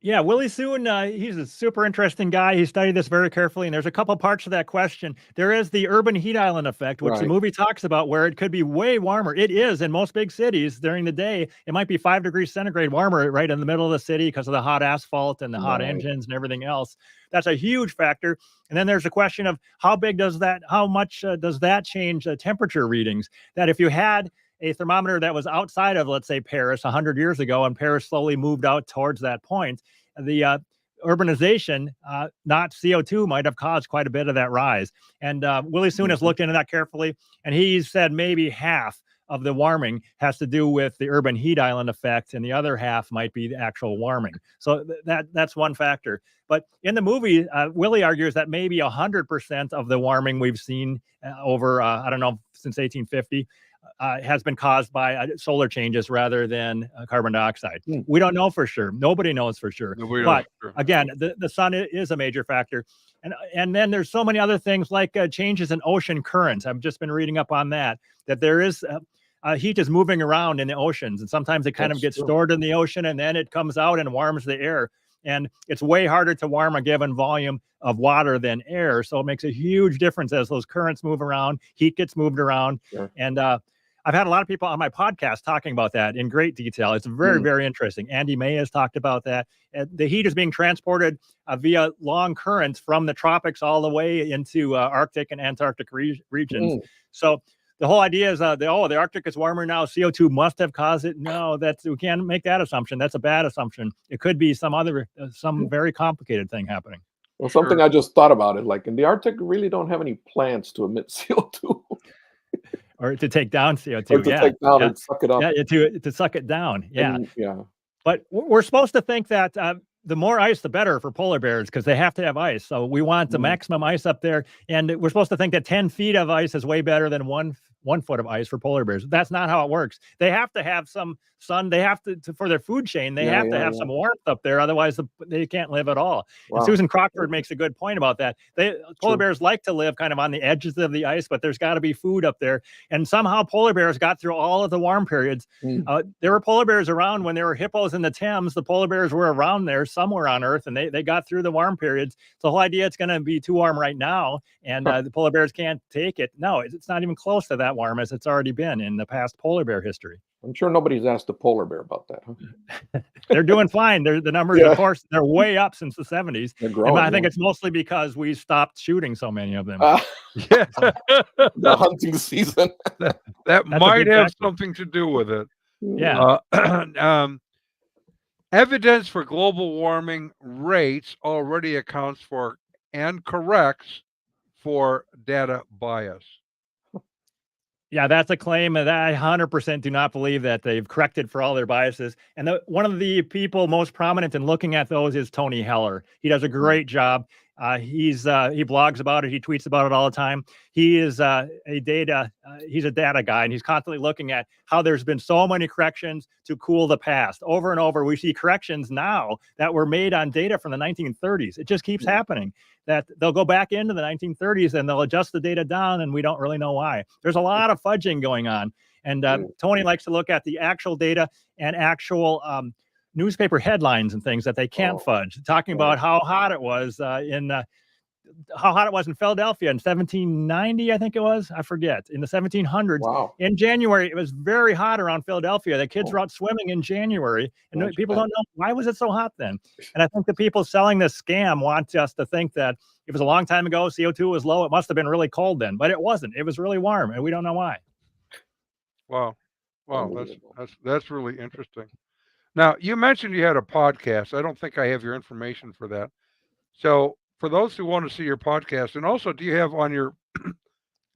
Yeah, Willie Soon, he's a super interesting guy. He studied this very carefully, and there's a couple parts of that question. There is the urban heat island effect, which the Right. movie talks about, where it could be way warmer. It is in most big cities during the day. It might be 5 degrees centigrade warmer right in the middle of the city because of the hot asphalt and the hot Right. engines and everything else. That's a huge factor. And then there's a question of how much does that change temperature readings? That if you had a thermometer that was outside of, let's say, Paris 100 years ago, and Paris slowly moved out towards that point, the urbanization, not CO2, might have caused quite a bit of that rise. And Willie Soon has looked into that carefully, and he said maybe half of the warming has to do with the urban heat island effect, and the other half might be the actual warming. So that's one factor. But in the movie, Willie argues that maybe 100% of the warming we've seen over, I don't know, since 1850, has been caused by solar changes rather than carbon dioxide. We don't know for sure. Nobody knows for sure. But again, the sun is a major factor. And then there's so many other things like changes in ocean currents. I've just been reading up on that there is heat is moving around in the oceans, and sometimes it kind of gets stored in the ocean, and then it comes out and warms the air. And it's way harder to warm a given volume of water than air. So it makes a huge difference as those currents move around, heat gets moved around. And I've had a lot of people on my podcast talking about that in great detail. It's very, very interesting. Andy May has talked about that. The heat is being transported via long currents from the tropics all the way into Arctic and Antarctic regions. So the whole idea is, the Arctic is warmer now. CO2 must have caused it. No, we can't make that assumption. That's a bad assumption. It could be some other, some very complicated thing happening. Well, something I just thought about it, like in the Arctic, really don't have any plants to emit CO2. Or to take down CO2. Or to take down and suck it up. Yeah, to suck it down. Yeah. Yeah. But we're supposed to think that the more ice, the better for polar bears, because they have to have ice. So we want the maximum ice up there. And we're supposed to think that 10 feet of ice is way better than one foot of ice for polar bears. That's not how it works. They have to have some sun. They have to for their food chain, they have to have some warmth up there. Otherwise, they can't live at all. Wow. And Susan Crockford makes a good point about that. Polar bears like to live kind of on the edges of the ice, but there's got to be food up there. And somehow polar bears got through all of the warm periods. There were polar bears around when there were hippos in the Thames. The polar bears were around there somewhere on Earth, and they got through the warm periods. So the whole idea it's going to be too warm right now, and the polar bears can't take it. No, it's not even close to that warm as it's already been in the past polar bear history. I'm sure nobody's asked a polar bear about that. Huh? They're doing fine. The numbers, of course, they're way up since the 70s. They're growing, and I think it's mostly because we stopped shooting so many of them. The hunting season. that might have something to do with it. Yeah. Evidence for global warming rates already accounts for and corrects for data bias. Yeah, that's a claim that I 100% do not believe that they've corrected for all their biases. And one of the people most prominent in looking at those is Tony Heller. He does a great job. He blogs about it. He tweets about it all the time. He is he's a data guy, and he's constantly looking at how there's been so many corrections to cool the past. Over and over, we see corrections now that were made on data from the 1930s. It just keeps happening, that they'll go back into the 1930s and they'll adjust the data down, and we don't really know why. There's a lot of fudging going on. And Tony likes to look at the actual data and actual newspaper headlines and things that they can't fudge, talking about how hot it was in Philadelphia in 1790, I think it was. I forget. In the 1700s. Wow. In January, it was very hot around Philadelphia. The kids were out swimming in January, and people don't know why was it so hot then. And I think the people selling this scam want us to think that it was a long time ago, CO2 was low, it must have been really cold then, but it wasn't. It was really warm, and we don't know why. Wow, that's really interesting. Now, you mentioned you had a podcast. I don't think I have your information for that. So for those who want to see your podcast, and also, do you have on your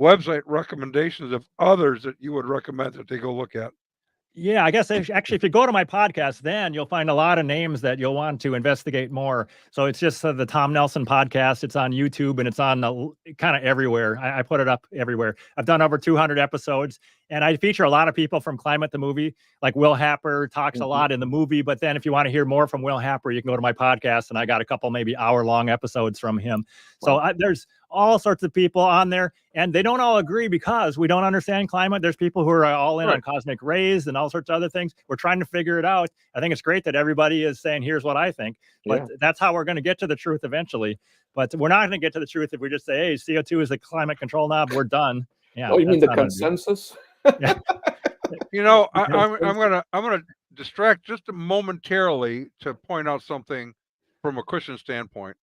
website recommendations of others that you would recommend that they go look at? Yeah, I guess actually, if you go to my podcast, then you'll find a lot of names that you'll want to investigate more. So it's just the Tom Nelson podcast. It's on YouTube, and it's on kind of everywhere. I put it up everywhere. I've done over 200 episodes, and I feature a lot of people from Climate the Movie. Like Will Happer talks a lot in the movie, but then if you want to hear more from Will Happer, you can go to my podcast, and I got a couple maybe hour-long episodes from him. Wow. So there's all sorts of people on there, and they don't all agree because we don't understand climate. There's people who are all in on cosmic rays and all sorts of other things. We're trying to figure it out. I think it's great that everybody is saying, here's what I think, but that's how we're going to get to the truth eventually. But we're not going to get to the truth if we just say, hey, CO2 is the climate control knob. We're done. Yeah. Oh, you mean the consensus? Yeah. You know, I'm gonna distract just momentarily to point out something from a Christian standpoint,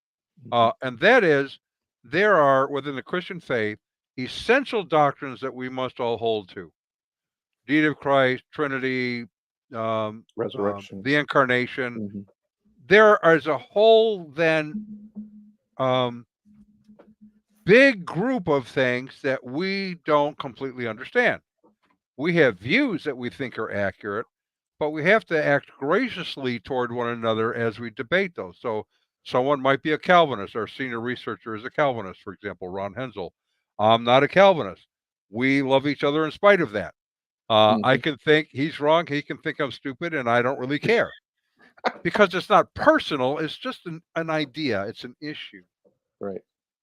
and that is, there are within the Christian faith essential doctrines that we must all hold to. deity of Christ, Trinity, Resurrection. the incarnation. Mhm. There is a whole then big group of things that we don't completely understand. We have views that we think are accurate, but we have to act graciously toward one another as we debate those. So someone might be a Calvinist. Our senior researcher is a Calvinist, for example, Ron Hensel. I'm not a Calvinist. We love each other in spite of that. I can think he's wrong. He can think I'm stupid, and I don't really care because it's not personal. It's just an idea. It's an issue. Right.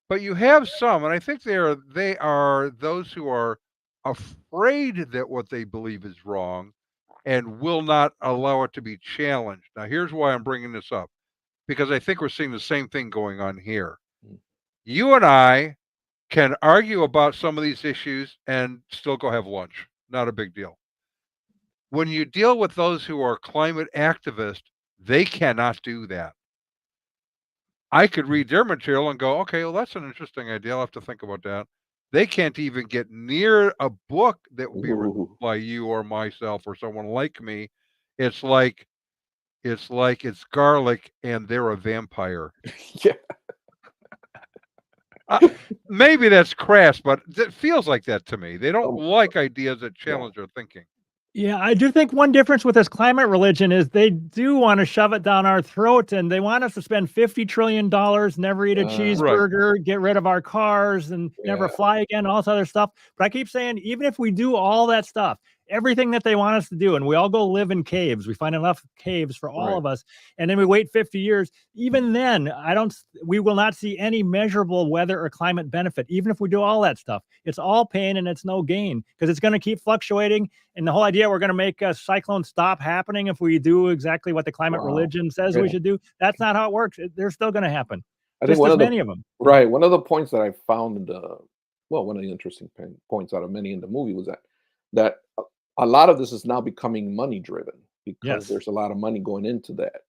But you have some, and I think they are those who are afraid that what they believe is wrong and will not allow it to be challenged. Now, here's why I'm bringing this up, because I think we're seeing the same thing going on here. You and I can argue about some of these issues and still go have lunch. Not a big deal. When you deal with those who are climate activists, they cannot do that. I could read their material and go, okay, well, that's an interesting idea. I'll have to think about that. They can't even get near a book that would be written Ooh. by you or myself or someone like me. It's like it's garlic and they're a vampire. Yeah. Maybe that's crass, but it feels like that to me. They don't Oh, like ideas that challenge their thinking. Yeah, I do think one difference with this climate religion is they do want to shove it down our throat and they want us to spend $50 trillion, never eat a Right. cheeseburger, get rid of our cars and never Yeah. fly again, all this other stuff. But I keep saying, even if we do all that stuff, everything that they want us to do, and we all go live in caves, we find enough caves for all Right. of us, and then we wait 50 years, even then, we will not see any measurable weather or climate benefit, even if we do all that stuff. It's all pain and it's no gain because it's going to keep fluctuating. And the whole idea we're going to make a cyclone stop happening if we do exactly what the climate Wow. religion says we Yeah. should do, that's not how it works. They're still going to happen. I think Just one as of the many of them. right. One of the points that I found, one of the interesting points out of many in the movie was that a lot of this is now becoming money driven because Yes. there's a lot of money going into that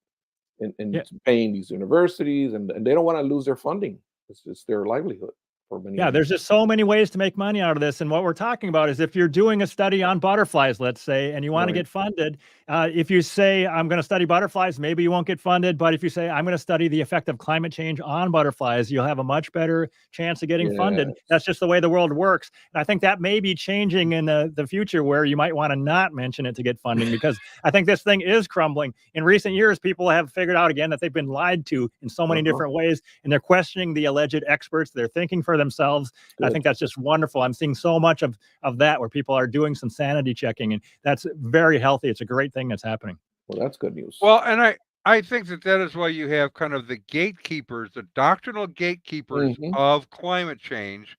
and Yeah. paying these universities and they don't want to lose their funding. It's their livelihood for many. Yeah, there's just so many ways to make money out of this. And what we're talking about is if you're doing a study on butterflies, let's say, and you want to Right. get funded, if you say, I'm going to study butterflies, maybe you won't get funded. But if you say, I'm going to study the effect of climate change on butterflies, you'll have a much better chance of getting funded. Yes. That's just the way the world works. And I think that may be changing in the future where you might want to not mention it to get funding because I think this thing is crumbling. In recent years, people have figured out again that they've been lied to in so many different ways, and they're questioning the alleged experts. They're thinking for themselves. I think that's just wonderful. I'm seeing so much of that where people are doing some sanity checking, and that's very healthy. It's a great thing that's happening. Well, that's good news. Well, and I think that is why you have kind of the gatekeepers, the doctrinal gatekeepers of climate change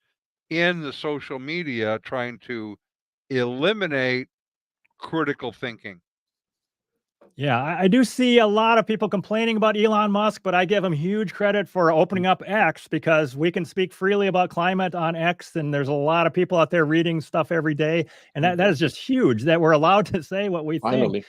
in the social media trying to eliminate critical thinking. Yeah, I do see a lot of people complaining about Elon Musk, but I give him huge credit for opening up X because we can speak freely about climate on X, and there's a lot of people out there reading stuff every day, and that is just huge that we're allowed to say what we think. Finally.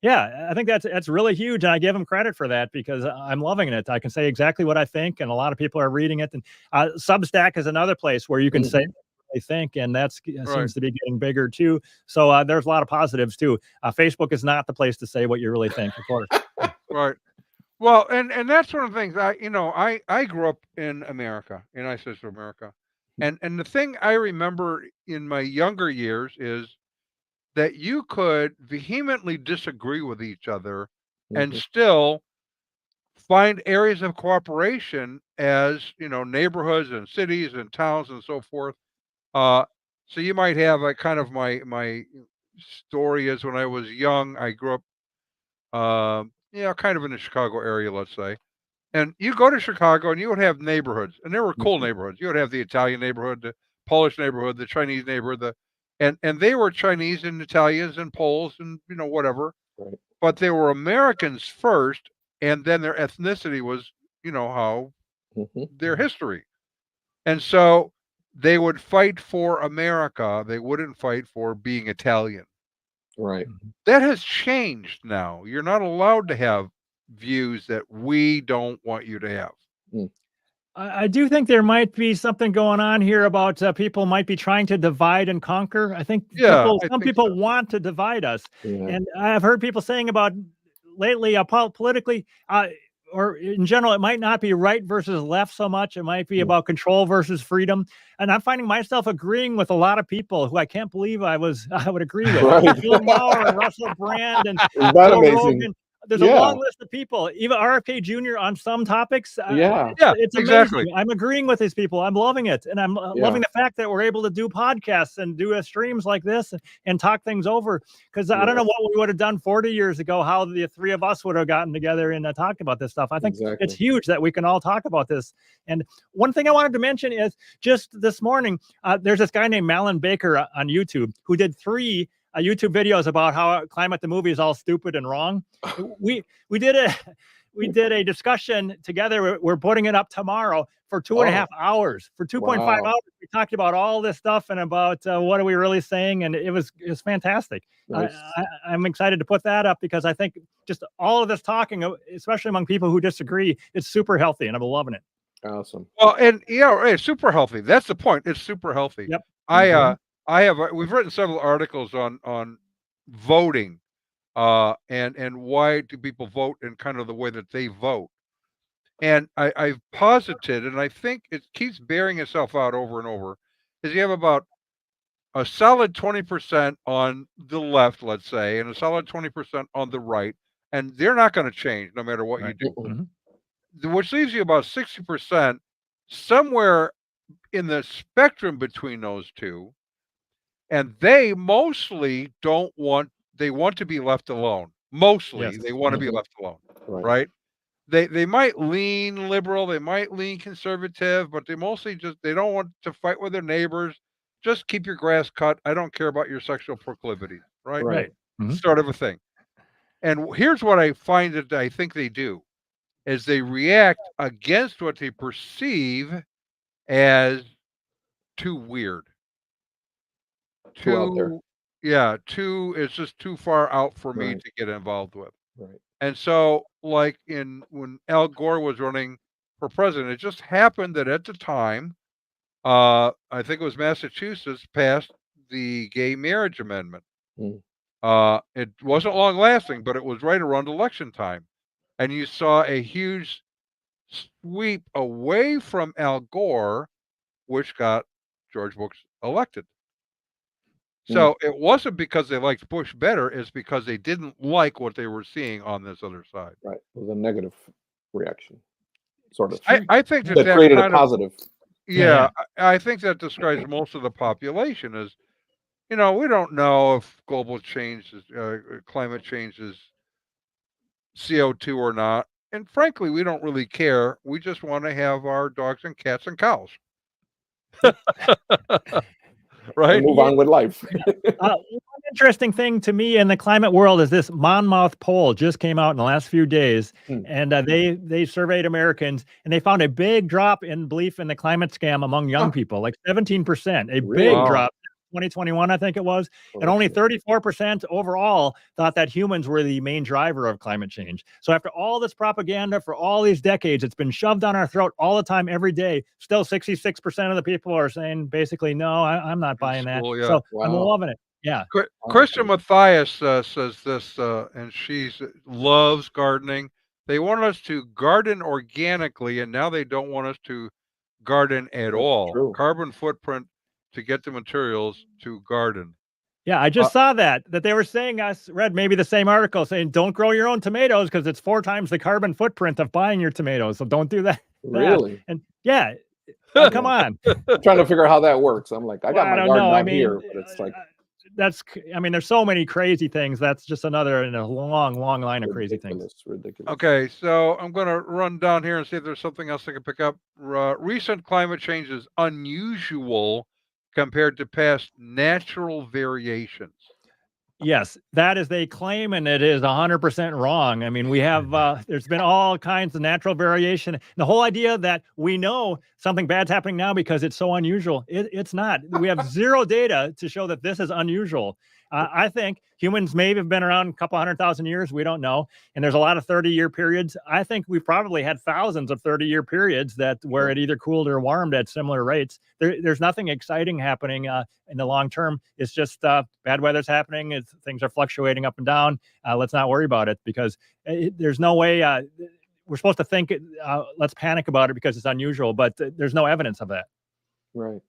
Yeah, I think that's really huge, and I give him credit for that because I'm loving it. I can say exactly what I think, and a lot of people are reading it. And Substack is another place where you can say what they think, and that seems to be getting bigger too. So there's a lot of positives too. Facebook is not the place to say what you really think, of course. Right. Well, and that's one of the things I grew up in America, in United States of America, and the thing I remember in my younger years is that you could vehemently disagree with each other and still find areas of cooperation as neighborhoods and cities and towns and so forth. So you might have a kind of my story is when I was young, I grew up, kind of in the Chicago area, let's say. And you go to Chicago and you would have neighborhoods, and there were cool neighborhoods. You would have the Italian neighborhood, the Polish neighborhood, the Chinese neighborhood, and they were Chinese and Italians and Poles and whatever. Right. But they were Americans first, and then their ethnicity was how their history. And so they would fight for America. They wouldn't fight for being Italian. Right. That has changed now. You're not allowed to have views that we don't want you to have. I do think there might be something going on here about people might be trying to divide and conquer. I think Yeah, I some think people so. want to divide us. Yeah. And I've heard people saying about lately, politically, or in general, it might not be right versus left so much. It might be Mm. about control versus freedom. And I'm finding myself agreeing with a lot of people who I can't believe I would agree with. Right. Bill Maher and Russell Brand and Isn't that Joe amazing? Rogan. There's a Yeah. long list of people, even RFK Jr. on some topics. Yeah. Yeah, It's exactly. amazing. I'm agreeing with these people. I'm loving it. And I'm loving Yeah. the fact that we're able to do podcasts and do streams like this and talk things over. Because I don't know what we would have done 40 years ago, how the three of us would have gotten together and talked about this stuff. I think it's huge that we can all talk about this. And one thing I wanted to mention is just this morning, there's this guy named Malin Baker on YouTube who did 3 YouTube videos about how Climate the Movie is all stupid and wrong. We did a discussion together. We're putting it up tomorrow for 2.5 hours. For 2.5 hours, we talked about all this stuff and about what are we really saying, and it was fantastic. Nice. I'm excited to put that up because I think just all of this talking, especially among people who disagree, it's super healthy, and I'm loving it. Awesome. Well, and it's super healthy. That's the point. It's super healthy. Yep. We've written several articles on voting, and why do people vote in kind of the way that they vote. And I've posited, and I think it keeps bearing itself out over and over, is you have about a solid 20% on the left, let's say, and a solid 20% on the right, and they're not going to change no matter what you do. Mm-mm. Which leaves you about 60% somewhere in the spectrum between those two. And they mostly want to be left alone. Mostly Yes. they want to be left alone, right? They might lean liberal, they might lean conservative, but they mostly they don't want to fight with their neighbors. Just keep your grass cut. I don't care about your sexual proclivities, right? Right. Sort of a thing. And here's what I find that I think they do is they react against what they perceive as too weird. Too out there. Yeah, it's just too far out for me Right. to get involved with. Right. And so, like when Al Gore was running for president, it just happened that at the time, I think it was Massachusetts passed the gay marriage amendment. Mm. It wasn't long lasting, but it was right around election time, and you saw a huge sweep away from Al Gore, which got George Bush elected. So it wasn't because they liked Bush better, it's because they didn't like what they were seeing on this other side. Right. It was a negative reaction, sort of. I think that created a kind of, positive. yeah, I think that describes most of the population as, we don't know if global change is, climate change is CO2 or not. And frankly, we don't really care. We just want to have our dogs and cats and cows. Right? And move on with life. One interesting thing to me in the climate world is this Monmouth poll just came out in the last few days, and they surveyed Americans, and they found a big drop in belief in the climate scam among young people, like 17%, a big drop. 2021, I think it was, and only 34% overall thought that humans were the main driver of climate change. So after all this propaganda for all these decades, it's been shoved down our throat all the time, every day. Still 66% of the people are saying basically, no, I'm not buying that. Yeah. So I'm loving it. Yeah. Christian Matthias says this, and she loves gardening. They want us to garden organically, and now they don't want us to garden at all. True. Carbon footprint to get the materials to garden. Yeah, I just saw that they were saying, I read maybe the same article saying, don't grow your own tomatoes because it's 4 times the carbon footprint of buying your tomatoes. So don't do that. Really? And yeah, come on. I'm trying to figure out how that works. I'm like, I got my garden out here, but it's like, there's so many crazy things. That's just another in a long line of crazy things. Ridiculous. Okay, so I'm going to run down here and see if there's something else I can pick up. Recent climate change is unusual compared to past natural variations. Yes, that is they claim, and it is 100% wrong. I mean, we have there's been all kinds of natural variation. The whole idea that we know something bad's happening now because it's so unusual, it's not. We have zero data to show that this is unusual. I think humans may have been around a couple 100,000 years. We don't know. And there's a lot of 30-year periods. I think we probably had thousands of 30-year periods where it either cooled or warmed at similar rates. There's nothing exciting happening in the long term. It's just bad weather's happening. Things are fluctuating up and down. Let's not worry about it, because there's no way we're supposed to think let's panic about it because it's unusual, but there's no evidence of that. Right.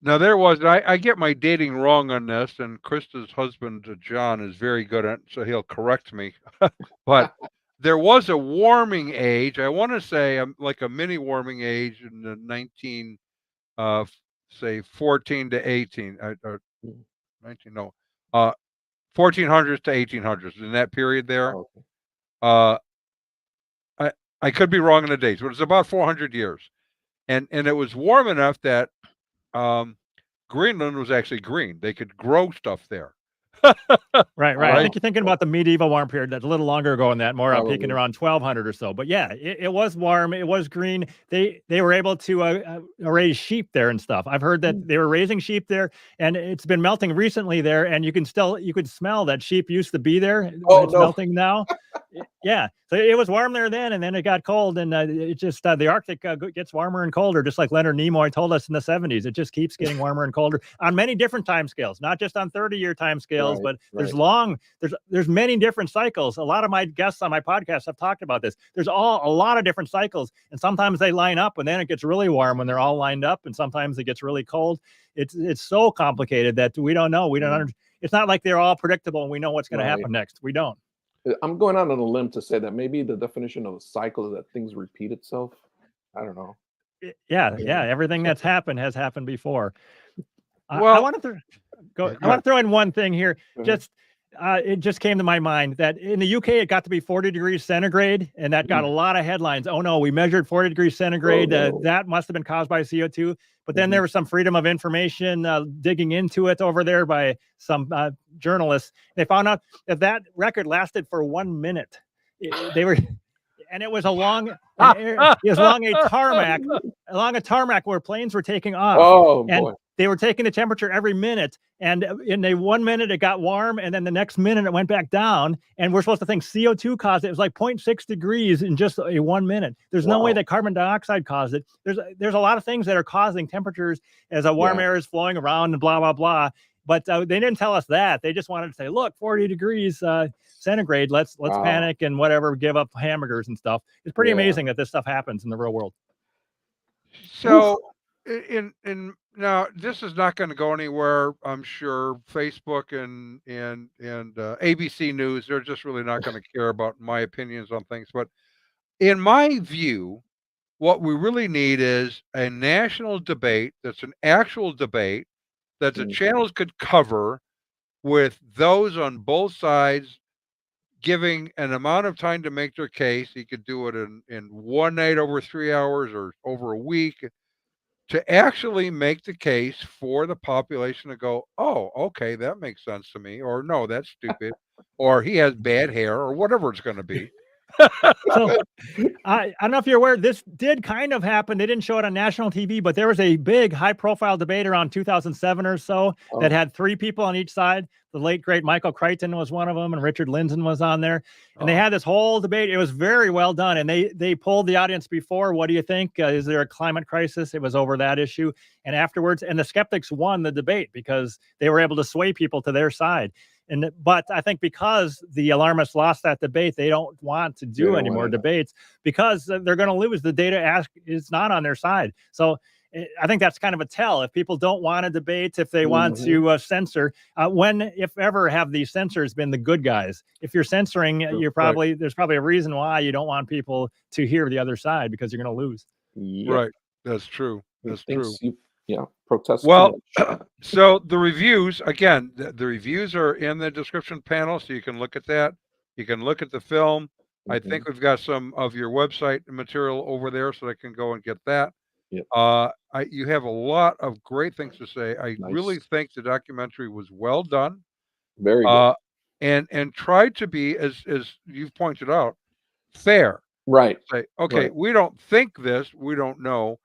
Now I get my dating wrong on this, and Krista's husband John is very good at it, so he'll correct me. But there was a warming age. I want to say like a mini warming age in the 14 to 18, or 19, no, 1400s to 1800s, in that period there. Oh, okay. I could be wrong in the dates, but it's about 400 years, and it was warm enough that Greenland was actually green. They could grow stuff there. Right. I think you're thinking about the medieval warm period. That's a little longer ago than that, more peaking around 1200 or so. But yeah, it was warm. It was green. They were able to raise sheep there and stuff. I've heard that they were raising sheep there, and it's been melting recently there. And you could smell that sheep used to be there. It's melting now. Yeah. So it was warm there then, and then it got cold, and it just the Arctic gets warmer and colder, just like Leonard Nimoy told us in the 70s. It just keeps getting warmer and colder on many different time scales, not just on 30-year time scales, but there's many different cycles. A lot of my guests on my podcast have talked about this. There's a lot of different cycles, and sometimes they line up, and then it gets really warm when they're all lined up, and sometimes it gets really cold. It's so complicated that we don't know. We don't. It's not like they're all predictable and we know what's going to happen next. We don't. I'm going out on a limb to say that maybe the definition of a cycle is that things repeat itself. I don't know. Yeah. Everything that's happened has happened before. Well, I want to throw in one thing here. It just came to my mind that in the UK, it got to be 40 degrees centigrade, and that got a lot of headlines. Oh no, we measured 40 degrees centigrade. That must have been caused by CO2. But then there was some freedom of information digging into it over there by some journalists. They found out that record lasted for 1 minute. And it was along a tarmac where planes were taking off. Oh, and boy. They were taking the temperature every minute, and in the 1 minute it got warm, and then the next minute it went back down. And we're supposed to think CO2 caused it. It was like 0.6 degrees in just a 1 minute. There's no way that carbon dioxide caused it. There's a lot of things that are causing temperatures as a warm air is flowing around and blah blah blah. But they didn't tell us that. They just wanted to say, look, 40 degrees centigrade. Let's panic and whatever, give up hamburgers and stuff. It's pretty amazing that this stuff happens in the real world. So in now this is not going to go anywhere. I'm sure Facebook and ABC News, they're just really not going to care about my opinions on things. But in my view, what we really need is a national debate that's an actual debate that the channels could cover, with those on both sides giving an amount of time to make their case. He could do it in one night over 3 hours or over a week, to actually make the case for the population to go, oh, okay, that makes sense to me, or no, that's stupid, or he has bad hair, or whatever it's going to be. So I don't know if you're aware, this did kind of happen. They didn't show it on national TV, but there was a big high-profile debate around 2007 or so that had 3 people on each side. The late, great Michael Crichton was one of them, and Richard Lindzen was on there. And they had this whole debate. It was very well done. And they polled the audience before, what do you think? Is there a climate crisis? It was over that issue. And afterwards, and the skeptics won the debate because they were able to sway people to their side. But I think because the alarmists lost that debate, they don't want to do any more debates because they're going to lose. The data is not on their side. So I think that's kind of a tell. If people don't want to debate, if they want to censor, if ever have these censors been the good guys? If you're censoring, there's probably a reason why you don't want people to hear the other side, because you're going to lose. Yep. Right. That's true. That's true. Protest. Well, so the reviews, again, the reviews are in the description panel, so you can look at that. You can look at the film. I think we've got some of your website material over there, so I can go and get that. Yep. You have a lot of great things to say. I really think the documentary was well done. Very good. And tried to be, as you've pointed out, fair. Right. Say, okay, we don't think this, we don't know.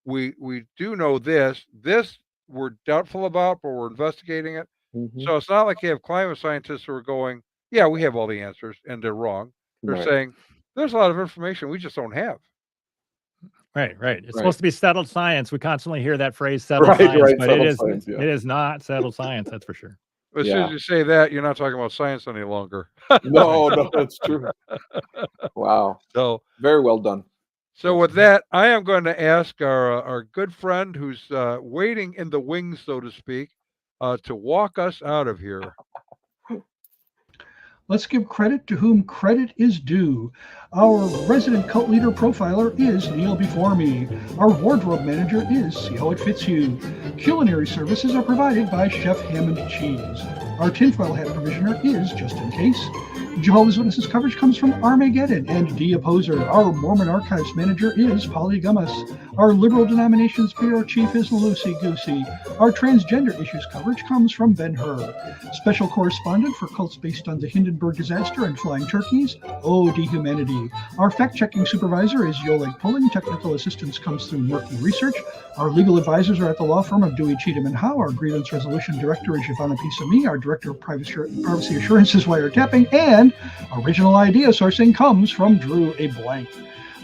We do know this. This we're doubtful about, but we're investigating it. Mhm. So it's not like you have climate scientists who are going, yeah, we have all the answers, and they're wrong. They're Right. saying there's a lot of information we just don't have. Right, right. It's Right. supposed to be settled science. We constantly hear that phrase "settled Right, science," right, but settled science, yeah. it is not settled science. That's for sure. As soon Yeah. as you say that, you're not talking about science any longer. No, no, that's true. Wow. So, Very well done. so with that, I am going to ask our good friend who's waiting in the wings, so to speak, to walk us out of here. Let's give credit to whom credit is due. Our resident cult leader profiler is Neil Before Me. Our wardrobe manager is See How It Fits You. Culinary services are provided by Chef Hammond Cheese. Our tinfoil hat provisioner is Just In Case. Jehovah's Witnesses coverage comes from Armageddon and D Opposer. Our Mormon Archives manager is Polly Gummas. Our Liberal Denominations Bureau chief is Lucy Goosey. Our transgender issues coverage comes from Ben Hur. Special correspondent for cults based on the Hindenburg disaster and flying turkeys, OD Humanity. Our fact-checking supervisor is Yoleg Pulling. Technical assistance comes through Murky Research. Our legal advisors are at the law firm of Dewey, Cheatham and Howe. Our grievance resolution director is Giovanna Pisami. Our director of privacy assurance is Wiretapping. And original idea sourcing comes from Drew A. Blank.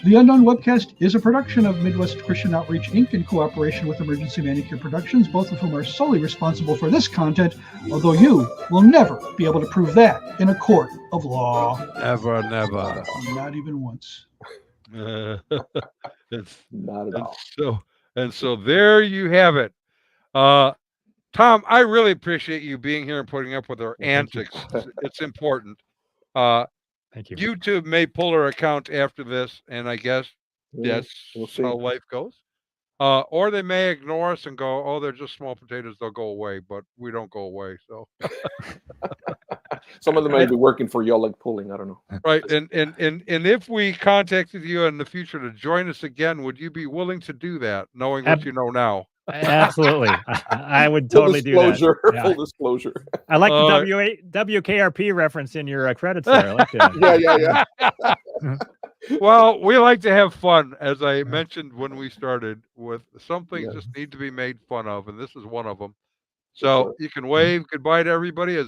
The Unknown Webcast is a production of Midwest Christian Outreach, Inc. in cooperation with Emergency Manicure Productions, both of whom are solely responsible for this content, although you will never be able to prove that in a court of law. Never. Not even once. It's Not at all. so there you have it. Tom, I really appreciate you being here and putting up with our Well, thank you. antics. It's important. Thank you. YouTube may pull our account after this, and I guess that's We'll see. how life goes. Or they may ignore us and go, "Oh, they're just small potatoes; they'll go away." But we don't go away. So Some of them may be working for Yoleg Pulling. I don't know. right, and if we contacted you in the future to join us again, would you be willing to do that, knowing what you know now? Absolutely. I would Full totally do that. disclosure. Yeah. Full disclosure. I like the Uh, WKRP reference in your credits there. I like that. Yeah. Well, we like to have fun, as I mentioned when we started. With some things Yeah. just need to be made fun of, and this is one of them. So Sure. you can wave goodbye to everybody as